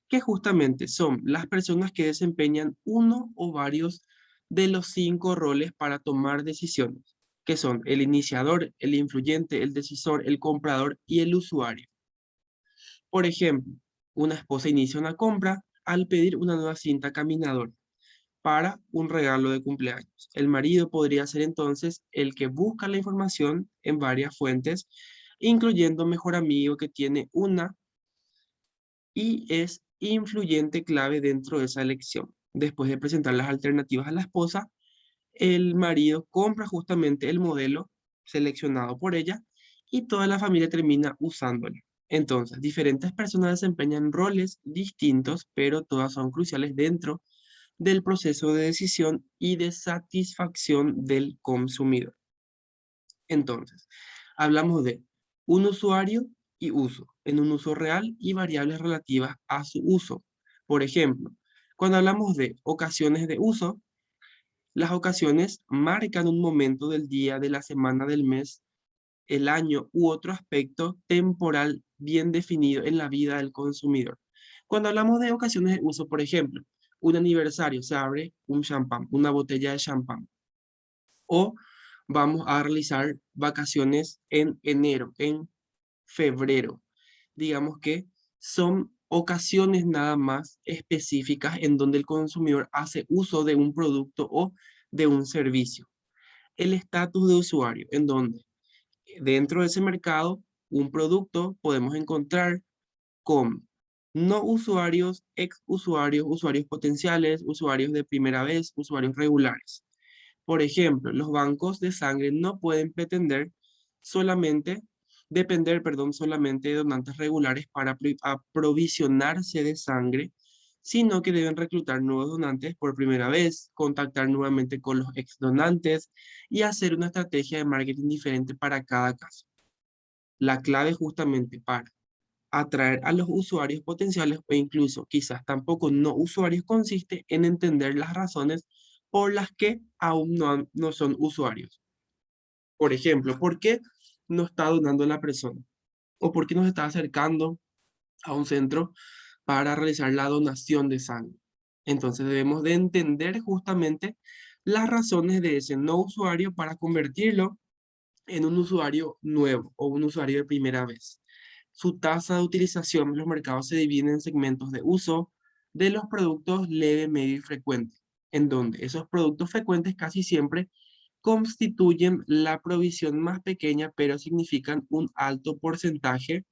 que justamente son las personas que desempeñan uno o varios de los 5 roles para tomar decisiones, que son el iniciador, el influyente, el decisor, el comprador y el usuario. Por ejemplo, una esposa inicia una compra al pedir una nueva cinta caminadora para un regalo de cumpleaños. El marido podría ser entonces el que busca la información en varias fuentes, incluyendo mejor amigo que tiene una y es influyente clave dentro de esa elección. Después de presentar las alternativas a la esposa, el marido compra justamente el modelo seleccionado por ella y toda la familia termina usándolo. Entonces, diferentes personas desempeñan roles distintos, pero todas son cruciales dentro del proceso de decisión y de satisfacción del consumidor. Entonces, hablamos de un usuario y uso, en un uso real y variables relativas a su uso. Por ejemplo, cuando hablamos de ocasiones de uso, Las ocasiones marcan un momento del día, de la semana, del mes, el año u otro aspecto temporal bien definido en la vida del consumidor. Cuando hablamos de ocasiones de uso, por ejemplo, un aniversario, se abre un champán, una botella de champán. O vamos a realizar vacaciones en enero, en febrero. Digamos que son ocasiones nada más específicas en donde el consumidor hace uso de un producto o de un servicio. El estatus de usuario, en donde dentro de ese mercado, un producto podemos encontrar con no usuarios, ex usuarios, usuarios potenciales, usuarios de primera vez, usuarios regulares. Por ejemplo, los bancos de sangre no pueden depender solamente de donantes regulares para aprovisionarse de sangre, sino que deben reclutar nuevos donantes por primera vez, contactar nuevamente con los ex donantes y hacer una estrategia de marketing diferente para cada caso. La clave justamente para atraer a los usuarios potenciales o incluso quizás tampoco no usuarios consiste en entender las razones por las que aún no son usuarios. Por ejemplo, ¿por qué no está donando la persona? ¿O por qué no se está acercando a un centro para realizar la donación de sangre? Entonces debemos de entender justamente las razones de ese no usuario para convertirlo en un usuario nuevo o un usuario de primera vez. Su tasa de utilización en los mercados se divide en segmentos de uso de los productos leve, medio y frecuente, en donde esos productos frecuentes casi siempre constituyen la provisión más pequeña, pero significan un alto porcentaje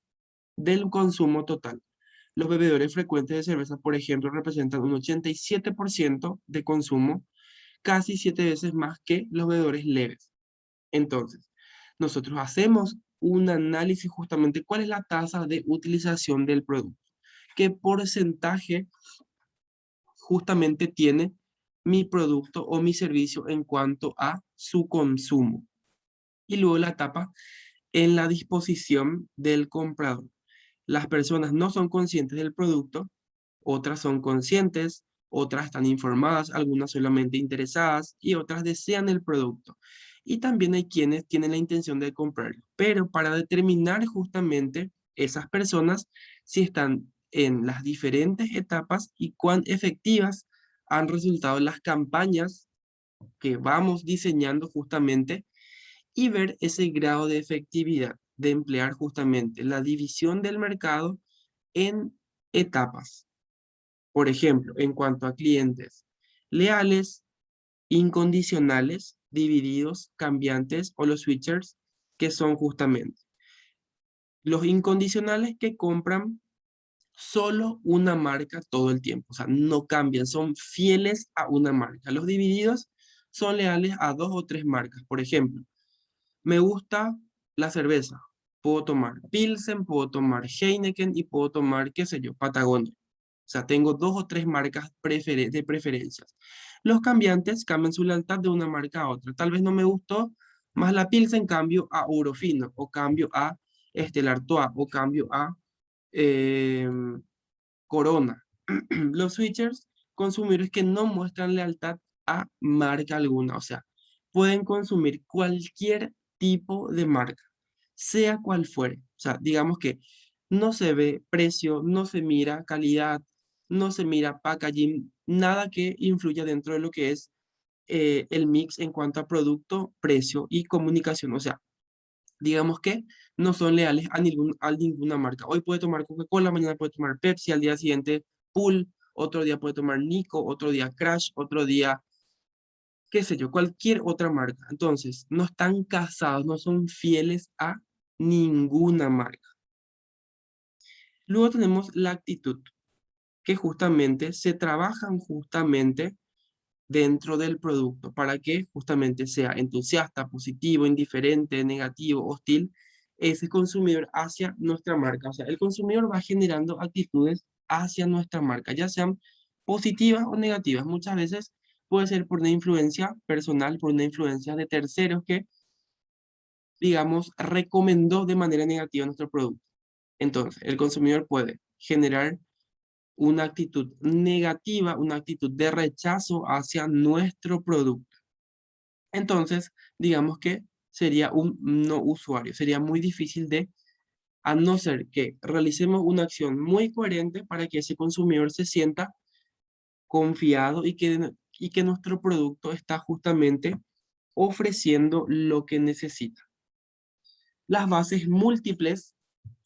del consumo total. Los bebedores frecuentes de cerveza, por ejemplo, representan un 87% de consumo, casi 7 veces más que los bebedores leves. Entonces, nosotros hacemos un análisis justamente cuál es la tasa de utilización del producto, qué porcentaje justamente tiene mi producto o mi servicio en cuanto a su consumo. Y luego la etapa en la disposición del comprador. Las personas no son conscientes del producto, otras son conscientes, otras están informadas, algunas solamente interesadas y otras desean el producto. Y también hay quienes tienen la intención de comprarlo. Pero para determinar justamente esas personas si están en las diferentes etapas y cuán efectivas han resultado las campañas que vamos diseñando justamente y ver ese grado de efectividad de emplear justamente la división del mercado en etapas. Por ejemplo, en cuanto a clientes leales, incondicionales, divididos, cambiantes o los switchers, que son justamente los incondicionales que compran solo una marca todo el tiempo, o sea, no cambian, son fieles a una marca. Los divididos son leales a 2 o 3 marcas. Por ejemplo, me gusta la cerveza. Puedo tomar Pilsen, puedo tomar Heineken y puedo tomar, qué sé yo, Patagonia. O sea, tengo 2 o 3 marcas de preferencias. Los cambiantes cambian su lealtad de una marca a otra. Tal vez no me gustó más la Pilsen, cambio a Eurofino, o cambio a Stella Artois, o cambio a eh, Corona. Los switchers, consumidores que no muestran lealtad a marca alguna. O sea, pueden consumir cualquier tipo de marca, sea cual fuere. O sea, digamos que no se ve precio, no se mira calidad, no se mira packaging, nada que influya dentro de lo que es el mix en cuanto a producto, precio y comunicación. O sea, digamos que no son leales a ninguna marca. Hoy puede tomar Coca-Cola, mañana puede tomar Pepsi, al día siguiente Pool, otro día puede tomar Nico, otro día Crash, otro día, qué sé yo, cualquier otra marca. Entonces, no están casados, no son fieles a ninguna marca. Luego tenemos la actitud, que justamente se trabajan justamente dentro del producto para que justamente sea entusiasta, positivo, indiferente, negativo, hostil, ese consumidor hacia nuestra marca. O sea, el consumidor va generando actitudes hacia nuestra marca, ya sean positivas o negativas. Muchas veces puede ser por una influencia personal, por una influencia de terceros que, digamos, recomendó de manera negativa nuestro producto. Entonces, el consumidor puede generar una actitud negativa, una actitud de rechazo hacia nuestro producto. Entonces, digamos que sería un no usuario. Sería muy difícil a no ser que realicemos una acción muy coherente para que ese consumidor se sienta confiado y que nuestro producto está justamente ofreciendo lo que necesita. Las bases múltiples,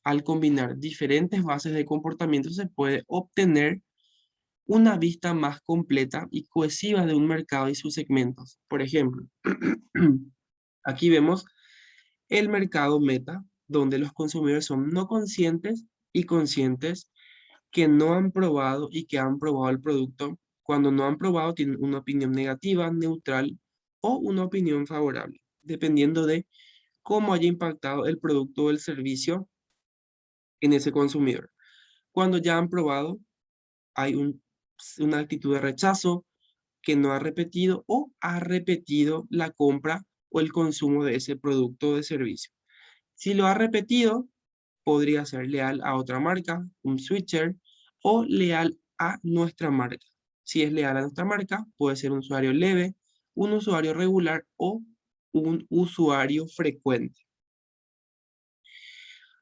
al combinar diferentes bases de comportamiento, se puede obtener una vista más completa y cohesiva de un mercado y sus segmentos. Por ejemplo, aquí vemos el mercado meta, donde los consumidores son no conscientes y conscientes que no han probado y que han probado el producto. Cuando no han probado, tienen una opinión negativa, neutral o una opinión favorable, dependiendo de cómo haya impactado el producto o el servicio en ese consumidor. Cuando ya han probado, hay una actitud de rechazo que no ha repetido o ha repetido la compra o el consumo de ese producto o de servicio. Si lo ha repetido, podría ser leal a otra marca, un switcher, o leal a nuestra marca. Si es leal a nuestra marca, puede ser un usuario leve, un usuario regular o un usuario frecuente.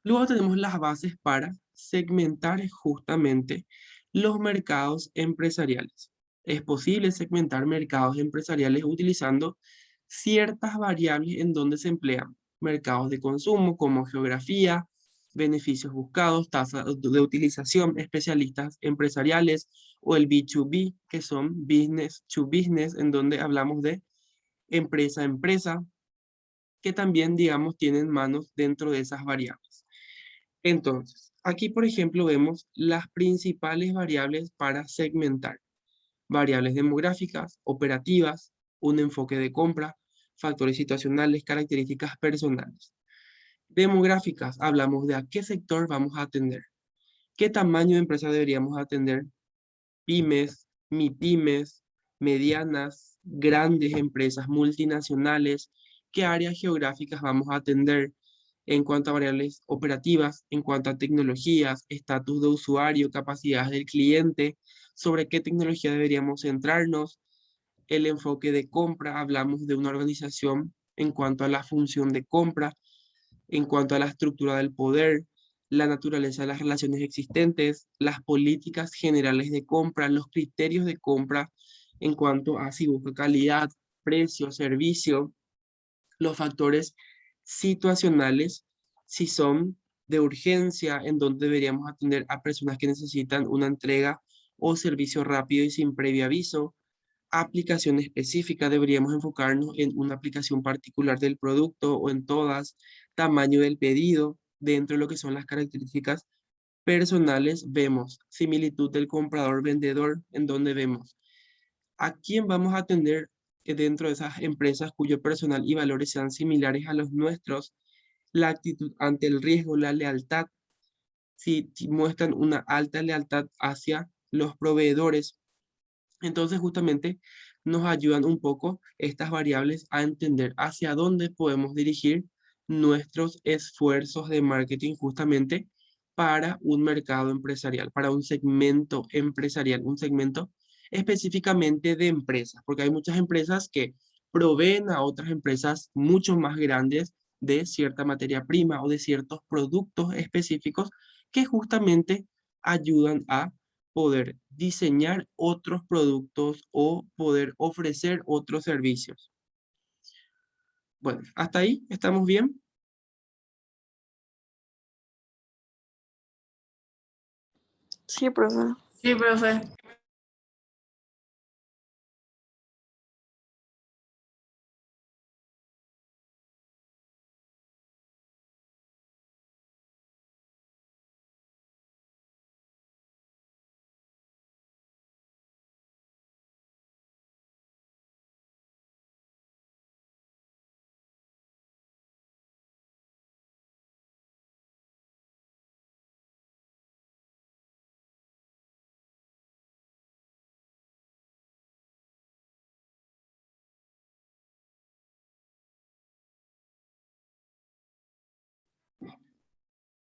Luego tenemos las bases para segmentar justamente los mercados empresariales. Es posible segmentar mercados empresariales utilizando ciertas variables en donde se emplean mercados de consumo como geografía, beneficios buscados, tasa de utilización, especialistas empresariales o el B2B, que son business to business, en donde hablamos de empresa a empresa, que también, digamos, tienen manos dentro de esas variables. Entonces, aquí, por ejemplo, vemos las principales variables para segmentar. Variables demográficas, operativas, un enfoque de compra, factores situacionales, características personales. Demográficas, hablamos de a qué sector vamos a atender, qué tamaño de empresa deberíamos atender, pymes, mipymes, medianas, grandes empresas multinacionales, qué áreas geográficas vamos a atender en cuanto a variables operativas, en cuanto a tecnologías, estatus de usuario, capacidades del cliente, sobre qué tecnología deberíamos centrarnos, el enfoque de compra, hablamos de una organización en cuanto a la función de compra, en cuanto a la estructura del poder, la naturaleza de las relaciones existentes, las políticas generales de compra, los criterios de compra en cuanto a si busca calidad, precio, servicio, los factores situacionales, si son de urgencia, en donde deberíamos atender a personas que necesitan una entrega o servicio rápido y sin previo aviso, aplicación específica, deberíamos enfocarnos en una aplicación particular del producto o en todas, tamaño del pedido, dentro de lo que son las características personales, vemos similitud del comprador-vendedor, en donde vemos a quién vamos a atender dentro de esas empresas cuyo personal y valores sean similares a los nuestros, la actitud ante el riesgo, la lealtad, si muestran una alta lealtad hacia los proveedores. Entonces, justamente nos ayudan un poco estas variables a entender hacia dónde podemos dirigir nuestros esfuerzos de marketing justamente para un mercado empresarial, para un segmento empresarial, un segmento específicamente de empresas, porque hay muchas empresas que proveen a otras empresas mucho más grandes de cierta materia prima o de ciertos productos específicos que justamente ayudan a poder diseñar otros productos o poder ofrecer otros servicios. Bueno, hasta ahí estamos bien. Sí, profe. Sí, profe.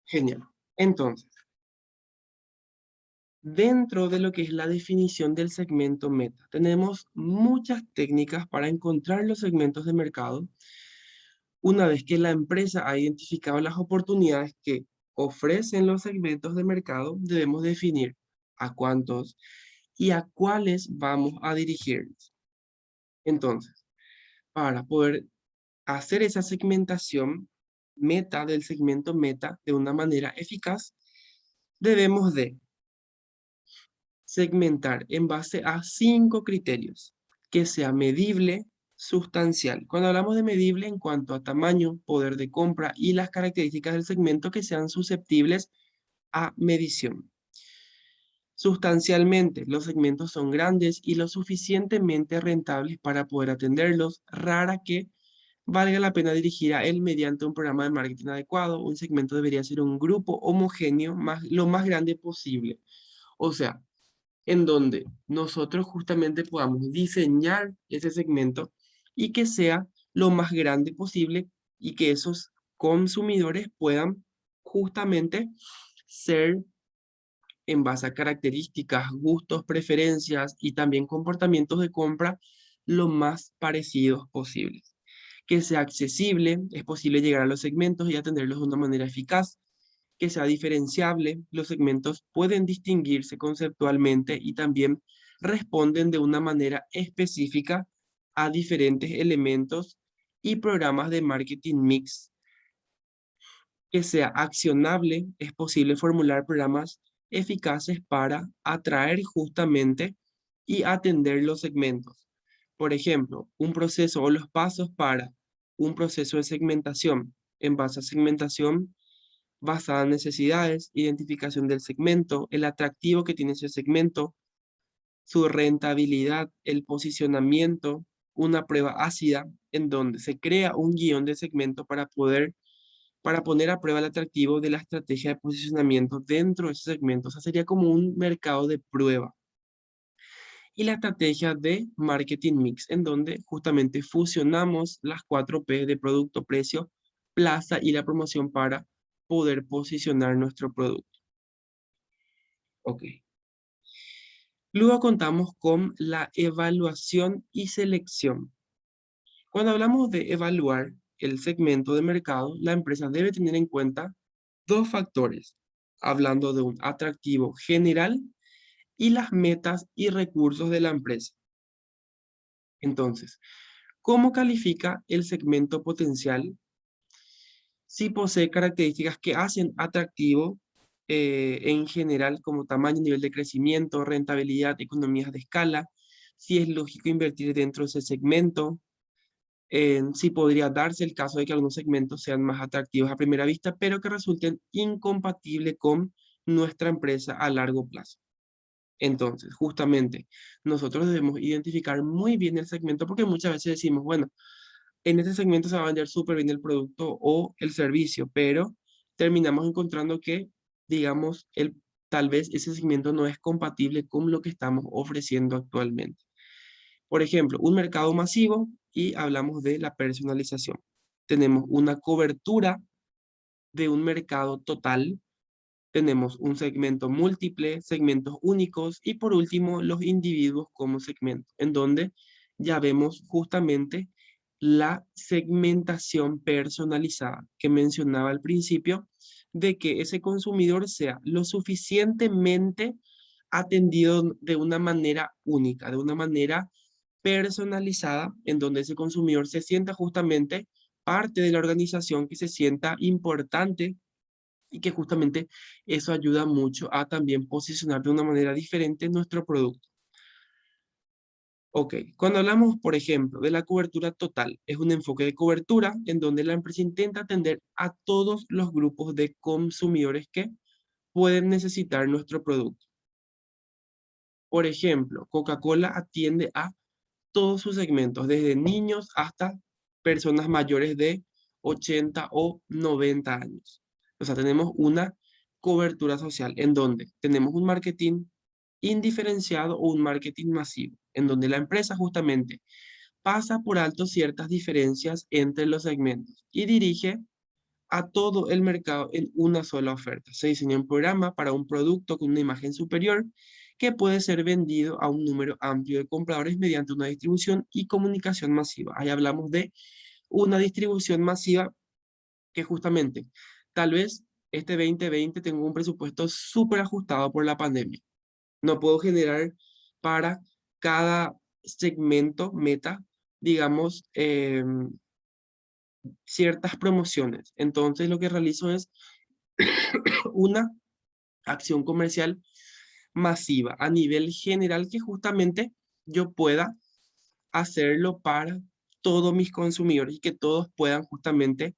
Genial. Entonces, Dentro de lo que es la definición del segmento meta, tenemos muchas técnicas para encontrar los segmentos de mercado. Una vez que la empresa ha identificado las oportunidades que ofrecen los segmentos de mercado, debemos definir a cuántos y a cuáles vamos a dirigirnos. Entonces, para poder hacer esa segmentación meta del segmento meta de una manera eficaz, debemos de segmentar en base a 5 criterios, que sea medible, sustancial. Cuando hablamos de medible en cuanto a tamaño, poder de compra y las características del segmento que sean susceptibles a medición. Sustancialmente, los segmentos son grandes y lo suficientemente rentables para poder atenderlos, rara que valga la pena dirigir a él mediante un programa de marketing adecuado. Un segmento debería ser un grupo homogéneo lo más grande posible. O sea, en donde nosotros justamente podamos diseñar ese segmento y que sea lo más grande posible y que esos consumidores puedan justamente ser en base a características, gustos, preferencias y también comportamientos de compra lo más parecidos posibles. Que sea accesible, es posible llegar a los segmentos y atenderlos de una manera eficaz. Que sea diferenciable, los segmentos pueden distinguirse conceptualmente y también responden de una manera específica a diferentes elementos y programas de marketing mix. Que sea accionable, es posible formular programas eficaces para atraer justamente y atender los segmentos. Por ejemplo, un proceso o los pasos para un proceso de segmentación. En base a segmentación basada en necesidades, identificación del segmento, el atractivo que tiene ese segmento, su rentabilidad, el posicionamiento, una prueba ácida en donde se crea un guión de segmento para poner a prueba el atractivo de la estrategia de posicionamiento dentro de ese segmento. O sea, sería como un mercado de prueba. Y la estrategia de marketing mix, en donde justamente fusionamos las 4P de producto, precio, plaza y la promoción para poder posicionar nuestro producto. Ok. Luego contamos con la evaluación y selección. Cuando hablamos de evaluar el segmento de mercado, la empresa debe tener en cuenta dos factores, hablando de un atractivo general y las metas y recursos de la empresa. Entonces, ¿cómo califica el segmento potencial? Si posee características que hacen atractivo en general como tamaño, nivel de crecimiento, rentabilidad, economías de escala, si es lógico invertir dentro de ese segmento, si podría darse el caso de que algunos segmentos sean más atractivos a primera vista, pero que resulten incompatibles con nuestra empresa a largo plazo. Entonces, justamente, nosotros debemos identificar muy bien el segmento porque muchas veces decimos, bueno, en este segmento se va a vender súper bien el producto o el servicio, pero terminamos encontrando que, digamos, tal vez ese segmento no es compatible con lo que estamos ofreciendo actualmente. Por ejemplo, un mercado masivo y hablamos de la personalización. Tenemos una cobertura de un mercado total, tenemos un segmento múltiple, segmentos únicos y por último los individuos como segmento, en donde ya vemos justamente la segmentación personalizada que mencionaba al principio, de que ese consumidor sea lo suficientemente atendido de una manera única, de una manera personalizada, en donde ese consumidor se sienta justamente parte de la organización, que se sienta importante y que justamente eso ayuda mucho a también posicionar de una manera diferente nuestro producto. Ok, cuando hablamos, por ejemplo, de la cobertura total, es un enfoque de cobertura en donde la empresa intenta atender a todos los grupos de consumidores que pueden necesitar nuestro producto. Por ejemplo, Coca-Cola atiende a todos sus segmentos, desde niños hasta personas mayores de 80 o 90 años. O sea, tenemos una cobertura social en donde tenemos un marketing indiferenciado o un marketing masivo, en donde la empresa justamente pasa por alto ciertas diferencias entre los segmentos y dirige a todo el mercado en una sola oferta. Se diseña un programa para un producto con una imagen superior que puede ser vendido a un número amplio de compradores mediante una distribución y comunicación masiva. Ahí hablamos de una distribución masiva que justamente tal vez este 2020 tengo un presupuesto súper ajustado por la pandemia. No puedo generar para cada segmento meta, digamos, ciertas promociones. Entonces lo que realizo es una acción comercial masiva a nivel general que justamente yo pueda hacerlo para todos mis consumidores y que todos puedan justamente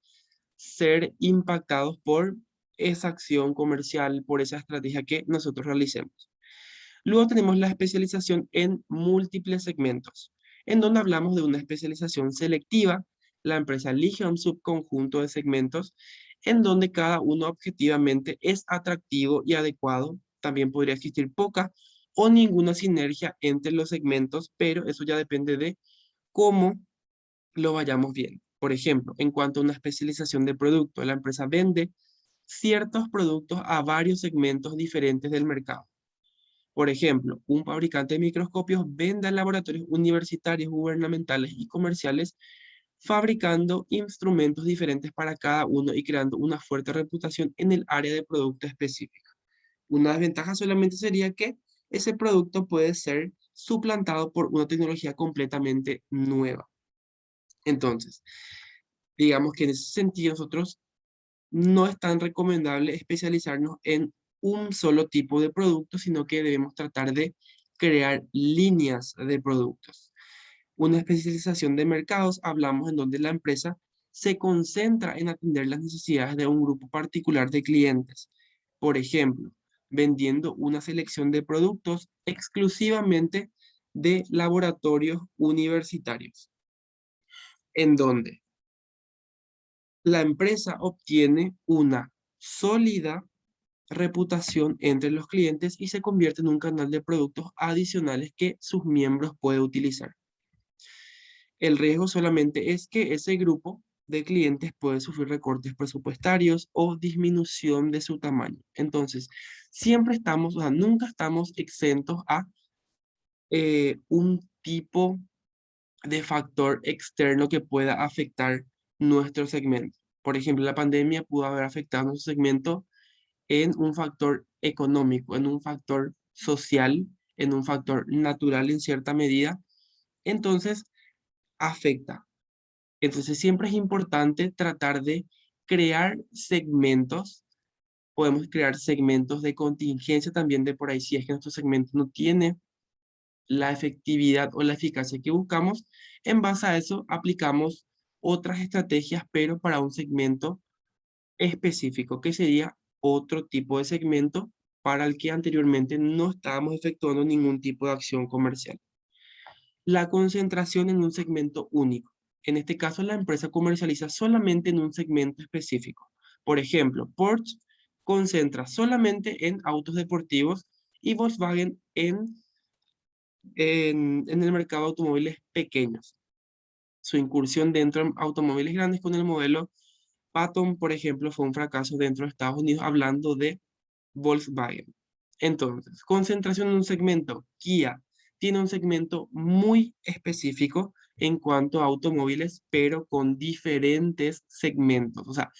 ser impactados por esa acción comercial, por esa estrategia que nosotros realicemos. Luego tenemos la especialización en múltiples segmentos, en donde hablamos de una especialización selectiva. La empresa elige un subconjunto de segmentos en donde cada uno objetivamente es atractivo y adecuado. También podría existir poca o ninguna sinergia entre los segmentos, pero eso ya depende de cómo lo vayamos viendo. Por ejemplo, en cuanto a una especialización de producto, la empresa vende ciertos productos a varios segmentos diferentes del mercado. Por ejemplo, un fabricante de microscopios vende a laboratorios universitarios, gubernamentales y comerciales, fabricando instrumentos diferentes para cada uno y creando una fuerte reputación en el área de producto específica. Una desventaja solamente sería que ese producto puede ser suplantado por una tecnología completamente nueva. Entonces, digamos que en ese sentido nosotros no es tan recomendable especializarnos en un solo tipo de producto, sino que debemos tratar de crear líneas de productos. Una especialización de mercados, hablamos en donde la empresa se concentra en atender las necesidades de un grupo particular de clientes. Por ejemplo, vendiendo una selección de productos exclusivamente de laboratorios universitarios, en donde la empresa obtiene una sólida reputación entre los clientes y se convierte en un canal de productos adicionales que sus miembros pueden utilizar. El riesgo solamente es que ese grupo de clientes puede sufrir recortes presupuestarios o disminución de su tamaño. Entonces, siempre estamos, o sea, nunca estamos exentos a un tipo de factor externo que pueda afectar nuestro segmento. Por ejemplo, la pandemia pudo haber afectado nuestro segmento en un factor económico, en un factor social, en un factor natural en cierta medida. Entonces, afecta. Entonces, siempre es importante tratar de crear segmentos. Podemos crear segmentos de contingencia también de por ahí, si es que nuestro segmento no tiene la efectividad o la eficacia que buscamos. En base a eso, aplicamos otras estrategias, pero para un segmento específico, que sería otro tipo de segmento para el que anteriormente no estábamos efectuando ningún tipo de acción comercial. La concentración en un segmento único. En este caso, la empresa comercializa solamente en un segmento específico. Por ejemplo, Porsche concentra solamente en autos deportivos y Volkswagen en el mercado de automóviles pequeños. Su incursión dentro de automóviles grandes con el modelo Patton, por ejemplo, fue un fracaso dentro de Estados Unidos, hablando de Volkswagen. Entonces, concentración en un segmento. Kia tiene un segmento muy específico en cuanto a automóviles, pero con diferentes segmentos. O sea,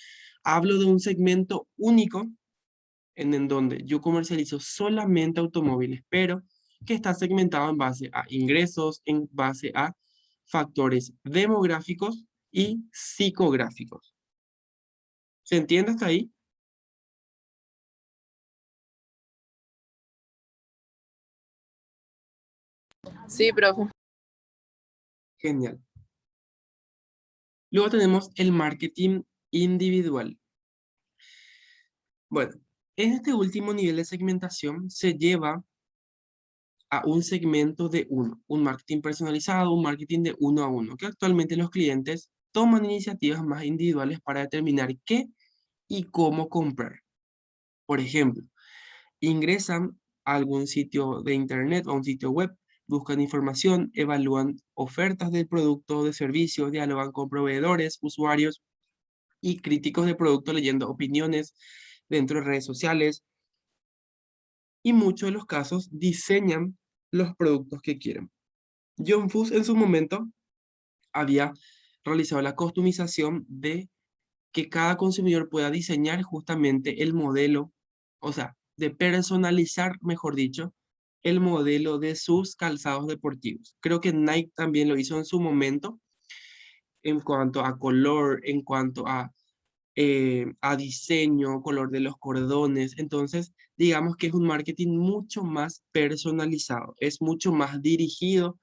hablo de un segmento único en donde yo comercializo solamente automóviles, pero que está segmentado en base a ingresos, en base a factores demográficos y psicográficos. ¿Se entiende hasta ahí? Sí, profe. Genial. Luego tenemos el marketing individual. Bueno, en este último nivel de segmentación se lleva a un segmento de uno, un marketing personalizado, un marketing de uno a uno, que actualmente los clientes toman iniciativas más individuales para determinar qué y cómo comprar. Por ejemplo, ingresan a algún sitio de internet o a un sitio web, buscan información, evalúan ofertas del producto o de servicio, dialogan con proveedores, usuarios y críticos de producto leyendo opiniones dentro de redes sociales, y muchos de los casos diseñan los productos que quieren. John Fuss en su momento había realizado la customización de que cada consumidor pueda diseñar justamente el modelo, o sea, de personalizar, mejor dicho, el modelo de sus calzados deportivos. Creo que Nike también lo hizo en su momento en cuanto a color, en cuanto a diseño, color de los cordones. Entonces, digamos que es un marketing mucho más personalizado, es mucho más dirigido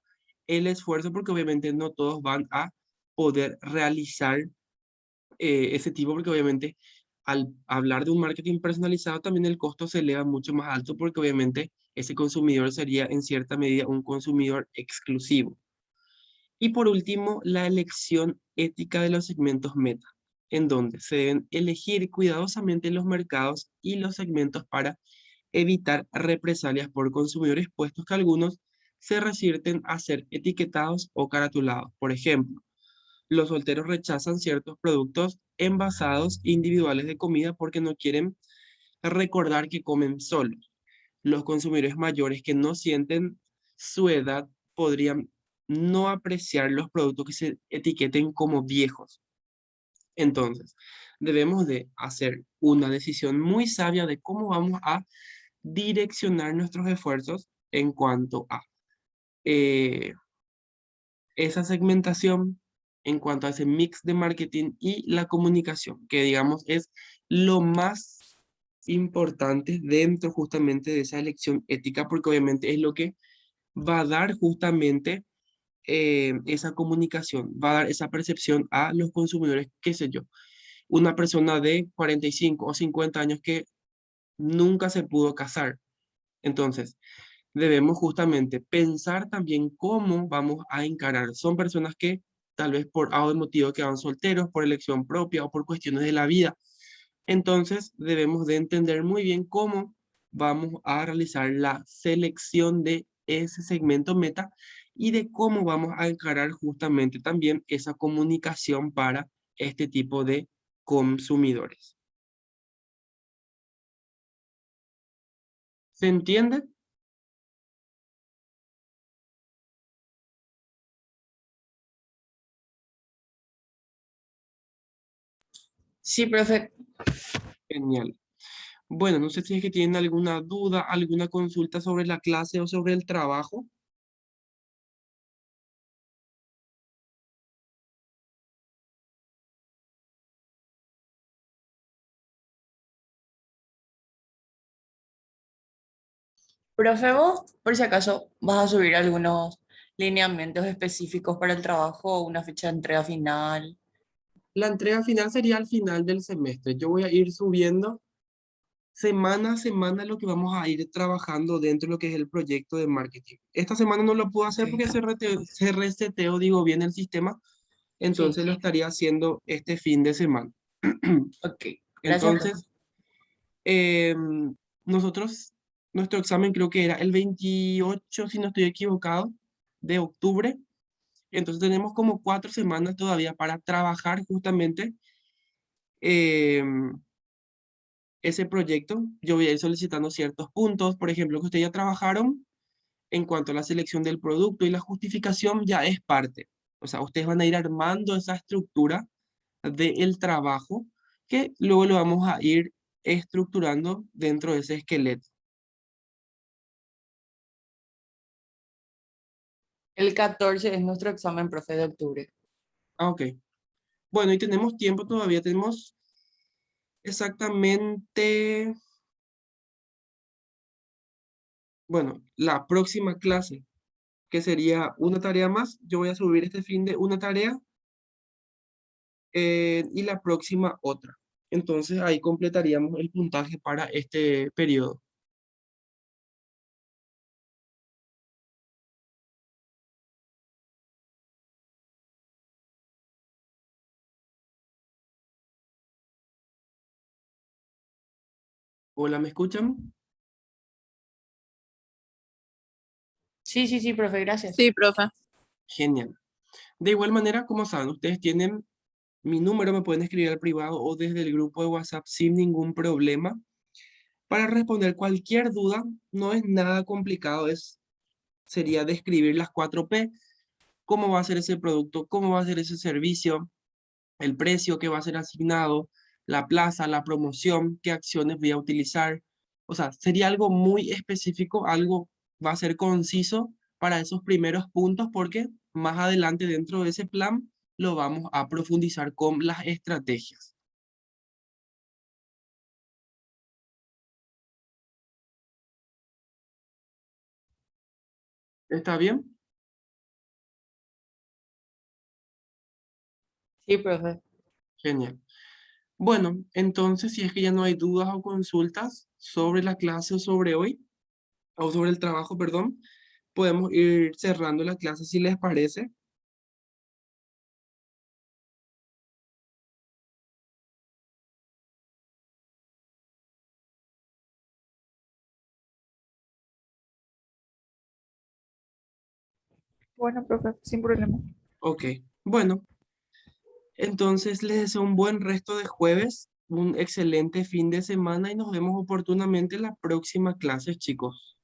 el esfuerzo porque obviamente no todos van a poder realizar ese tipo, porque obviamente al hablar de un marketing personalizado también el costo se eleva mucho más alto porque obviamente ese consumidor sería en cierta medida un consumidor exclusivo. Y por último, la elección ética de los segmentos meta, en donde se deben elegir cuidadosamente los mercados y los segmentos para evitar represalias por consumidores, puestos que algunos se resisten a ser etiquetados o caratulados. Por ejemplo, los solteros rechazan ciertos productos envasados individuales de comida porque no quieren recordar que comen solos. Los consumidores mayores que no sienten su edad podrían no apreciar los productos que se etiqueten como viejos. Entonces, debemos de hacer una decisión muy sabia de cómo vamos a direccionar nuestros esfuerzos en cuanto a eh, esa segmentación, en cuanto a ese mix de marketing y la comunicación, que digamos es lo más importante dentro justamente de esa elección ética, porque obviamente es lo que va a dar justamente esa comunicación, va a dar esa percepción a los consumidores, qué sé yo, una persona de 45 o 50 años que nunca se pudo casar. Entonces, debemos justamente pensar también cómo vamos a encarar. Son personas que tal vez por algún motivo quedan solteros, por elección propia o por cuestiones de la vida. Entonces, debemos de entender muy bien cómo vamos a realizar la selección de ese segmento meta y de cómo vamos a encarar justamente también esa comunicación para este tipo de consumidores. ¿Se entiende? Sí, profe. Genial. Bueno, no sé si es que tienen alguna duda, alguna consulta sobre la clase o sobre el trabajo. Profe, vos, por si acaso, vas a subir algunos lineamientos específicos para el trabajo o una fecha de entrega final. La entrega final sería al final del semestre. Yo voy a ir subiendo semana a semana lo que vamos a ir trabajando dentro de lo que es el proyecto de marketing. Esta semana no lo puedo hacer porque Ok. se reseteó, digo bien, el sistema, Sí, entonces lo estaría haciendo este fin de semana. ok. Gracias, profe. Entonces, nosotros, nuestro examen creo que era el 28 si no estoy equivocado, de octubre. Entonces tenemos como 4 semanas todavía para trabajar justamente ese proyecto. Yo voy a ir solicitando ciertos puntos, por ejemplo, que ustedes ya trabajaron en cuanto a la selección del producto y la justificación ya es parte. O sea, ustedes van a ir armando esa estructura del trabajo que luego lo vamos a ir estructurando dentro de ese esqueleto. El 14 es nuestro examen, profe, de octubre. Ah, ok. Bueno, y tenemos tiempo todavía, tenemos exactamente, bueno, la próxima clase, que sería una tarea más. Yo voy a subir este fin de una tarea y la próxima otra. Entonces ahí completaríamos el puntaje para este periodo. Hola, ¿me escuchan? Sí, sí, sí, profe, gracias. Sí, profe. Genial. De igual manera, como saben, ustedes tienen Mi número me pueden escribir al privado o desde el grupo de WhatsApp sin ningún problema para responder cualquier duda. No es nada complicado, sería describir las 4P, cómo va a ser ese producto, cómo va a ser ese servicio, el precio que va a ser asignado, la plaza, la promoción, qué acciones voy a utilizar. O sea, sería algo muy específico, algo va a ser conciso para esos primeros puntos porque más adelante dentro de ese plan lo vamos a profundizar con las estrategias. ¿Está bien? Sí, profe. Genial. Bueno, entonces si es que ya no hay dudas o consultas sobre la clase o sobre hoy, o sobre el trabajo, perdón, podemos ir cerrando la clase si les parece. Bueno, profe, sin problema. Ok, bueno, entonces les deseo un buen resto de jueves, un excelente fin de semana y nos vemos oportunamente en la próxima clase, chicos.